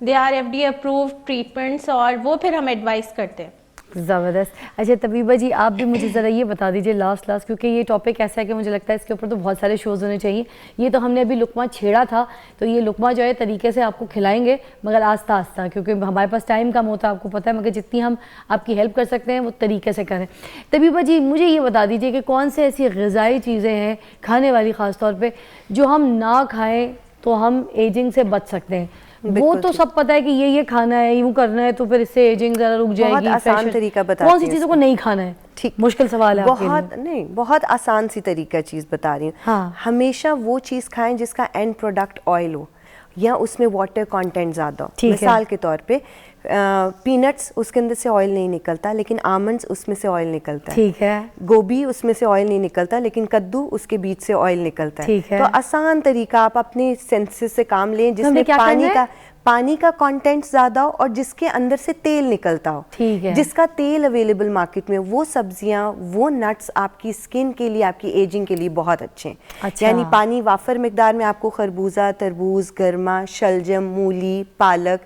S8: They are FDA approved treatments और वो फिर हम एडवाइस करते हैं।
S1: ज़बरदस्त। अच्छा तबीबा जी, आप भी मुझे ज़रा ये बता दीजिए लास्ट क्योंकि ये टॉपिक ऐसा है कि मुझे लगता है इसके ऊपर तो बहुत सारे शोज़ होने चाहिए। ये तो हमने अभी लुकमा छेड़ा था, तो ये लुकमा जो है तरीके से आपको खिलाएंगे मगर आस्ता आस्ता, क्योंकि हमारे पास टाइम कम होता है आपको पता है, मगर जितनी हम आपकी हेल्प कर सकते हैं वो तरीके से करें। तबीबा जी मुझे ये बता दीजिए कि कौन से ऐसी ग़िज़ाई चीज़ें हैं खाने वाली ख़ास तौर पर जो हम ना खाएँ तो हम एजिंग से बच सकते हैं? वो तो सब पता है कि ये खाना है, यूँ करना है तो फिर इससे एजिंग ज़रा रुक जाएगी।
S7: बहुत आसान तरीका बताती
S1: कौन सी चीज़ों को नहीं खाना है?
S7: ठीक,
S1: मुश्किल सवाल है आपके लिए।
S7: बहुत नहीं, बहुत आसान सी तरीका चीज़ बता रही हूँ।
S1: हाँ।
S7: हमेशा वो चीज़ खाएं जिसका एंड प्रोडक्ट ऑयल हो या उसमें वाटर कंटेंट ज़्यादा हो। मिसाल के तौर पे पीनट्स, उसके अंदर से ऑयल नहीं निकलता लेकिन आमंड्स उसमें से ऑयल निकलता है।
S1: ठीक है।
S7: गोभी उसमें से ऑयल नहीं निकलता लेकिन कद्दू उसके बीच से ऑयल निकलता है।
S1: ठीक है।
S7: तो आसान तरीका, आप अपने सेंसेस से काम लें जिसमें पानी का कंटेंट ज़्यादा हो और जिसके अंदर से तेल निकलता हो।
S1: ठीक है।
S7: जिसका तेल अवेलेबल मार्केट में, वो सब्जियां, वो नट्स आपकी स्किन के लिए, आपकी एजिंग के लिए बहुत अच्छे हैं।
S1: अच्छा।
S7: यानी पानी वाफर मिकदार में आपको खरबूजा, तरबूज, गर्मा, शलजम, मूली, पालक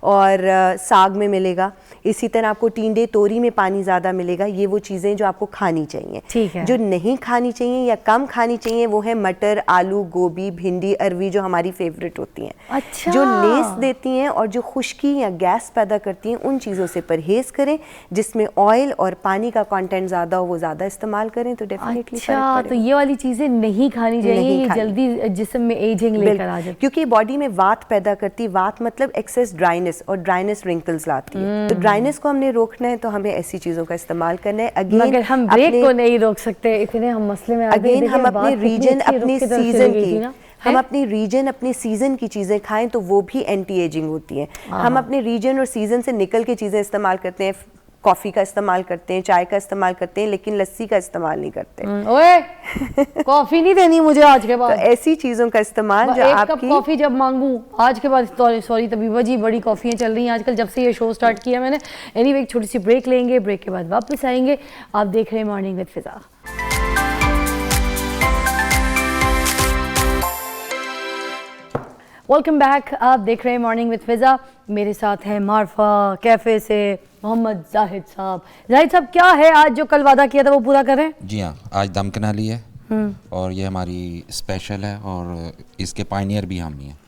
S7: और साग में मिलेगा। इसी तरह आपको टींडे, तोरी में पानी ज़्यादा मिलेगा। ये वो चीज़ें जो आपको खानी चाहिए।
S1: ठीक है।
S7: जो नहीं खानी चाहिए या कम खानी चाहिए वो है मटर, आलू, गोभी, भिंडी, अरवी जो हमारी फेवरेट होती हैं।
S1: अच्छा।
S7: जो लेस देती हैं और जो खुश्की या गैस पैदा करती हैं उन चीज़ों से परहेज़ करें। जिसमें ऑयल और पानी का कंटेंट ज़्यादा हो वो ज़्यादा इस्तेमाल करें तो डेफिनेटली फर्क
S1: अच्छा, तो ये वाली चीज़ें नहीं खानी चाहिए, ये जल्दी जिस्म में एजिंग लेकर आ जाती है।
S7: क्योंकि बॉडी में वात पैदा करती है। वात मतलब एक्सेस ड्राइनेस, और ड्राइनेस रिंकल्स लाती है। तो ड्राइनेस को हमने रोकना है तो हमें ऐसी चीज़ों का इस्तेमाल करना है।
S1: मगर हम ब्रेक को नहीं रोक सकते, इतने हम मसले में आ गए।
S7: अगेन हम अपने रीजन, अपनी सीजन की, हम अपनी रीजन, अपनी सीजन की चीज़ें खाएं तो वो भी एंटी एजिंग होती हैं। हम अपने रीजन और सीजन से निकल के चीज़ें इस्तेमाल करते हैं। कॉफ़ी का इस्तेमाल करते हैं, चाय का इस्तेमाल करते हैं, लेकिन लस्सी का इस्तेमाल नहीं करते।
S1: ओए कॉफ़ी नहीं देनी मुझे आज के बाद।
S7: तो ऐसी चीज़ों का इस्तेमाल जो
S1: एक
S7: आपकी
S1: कप कॉफ़ी जब मांगूं आज के बाद, सॉरी तबीबा जी, बड़ी कॉफ़ियाँ चल रही हैं आजकल जब से ये शो स्टार्ट किया मैंने। एनीवे एक छोटी सी ब्रेक लेंगे, ब्रेक के बाद वापस आएंगे। आप देख रहे हैं morning with Fiza. Welcome back. आप देख रहे हैं मॉर्निंग विद फिज़ा। मेरे साथ है मारफा कैफ़े से मोहम्मद जाहिद साहब। जाहिद साहब, क्या है आज जो कल वादा किया था वो पूरा करें?
S11: जी हाँ, आज दम कनाली है और ये हमारी स्पेशल है और इसके पायनियर भी हम ही हैं।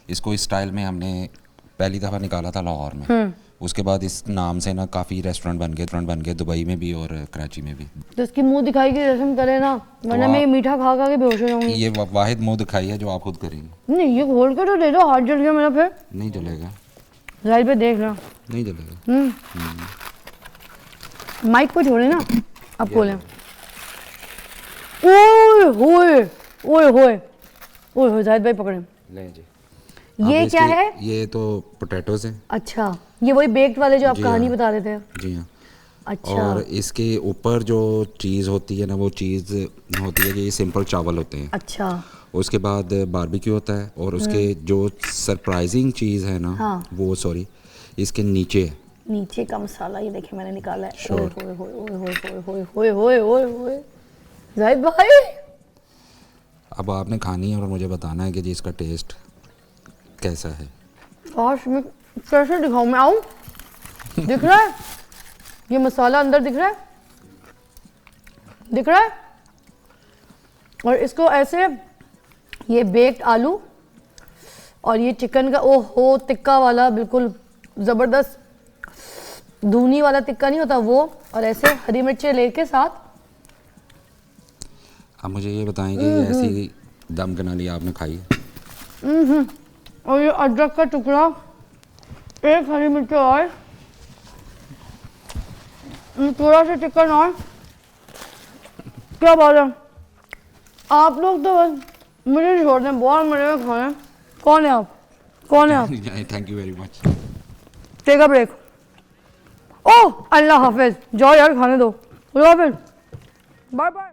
S11: इसको इस स्टाइल में हमने पहली दफ़ा निकाला था लाहौर में। उसके बाद इस नाम से ना काफ़ी रेस्टोरेंट बन गए दुबई में भी और कराची में भी।
S1: तो इसकी मुंह दिखाई की रस्म करे ना, वरना मैं ये मीठा खा खा के बेहोश हो जाऊंगी।
S11: ये वाहिद मुंह दिखाई है जो आप खुद करेंगे।
S1: नहीं, ये खोल के तो दे दो, हाथ जल गया मेरा। फिर
S11: नहीं जलेगा,
S1: जाहिद पे देख लो।
S11: नहीं जलेगा।
S1: माइक को छोड़े ना, अब खोलें। ओए होए ओए होए ओए होए, जाहिद भाई पकड़े।
S11: ले जी।
S1: ये क्या है?
S11: ये तो पोटैटोज हैं।
S1: अच्छा, ये वही बेक्ड वाले जो आप
S11: जी
S1: कहानी
S11: हाँ।
S1: बता रहे थे।
S11: जी हाँ।
S1: अच्छा।
S11: और इसके ऊपर जो चीज़ होती है ना, वो चीज़ होती है कि ये सिंपल चावल होते हैं।
S1: अच्छा।
S11: उसके बाद बारबेक्यू होता है और उसके जो सरप्राइजिंग चीज़ है ना,
S1: हाँ।
S11: वो सॉरी इसके नीचे है।
S1: नीचे का मसाला ये देखिए मैंने निकाला है।
S11: Sure.
S1: ओए होए होए ओए होए ओए होए ओए होए ओए, जाहिद भाई
S11: अब आपने खानी है और मुझे बताना है कि जी इसका टेस्ट कैसा है।
S1: काश मैं कैसे दिखाऊं, मैं आऊं? दिख रहा है ये मसाला अंदर, दिख रहा है, दिख रहा है। और इसको ऐसे, ये बेक्ड आलू और ये चिकन का ओहो टिक्का वाला, बिल्कुल ज़बरदस्त धूनी वाला टिक्का नहीं होता वो, और ऐसे हरी मिर्चें लेके साथ।
S11: अब मुझे ये बताएं कि ये ऐसी दम कनाली आपने खाई है?
S1: और ये अदरक का टुकड़ा, एक हरी मिर्च और, थोड़ा सा चिकन और, क्या बात है। आप लोग तो बस मुझे छोड़ दें, बहुत मजे में खाने। कौन है आप? कौन है आप?
S11: Thank you very much.
S1: Take a break. Oh अल्लाह हाफिज, जाओ यार खाने दो। खुदा हाफिज, बाय बाय।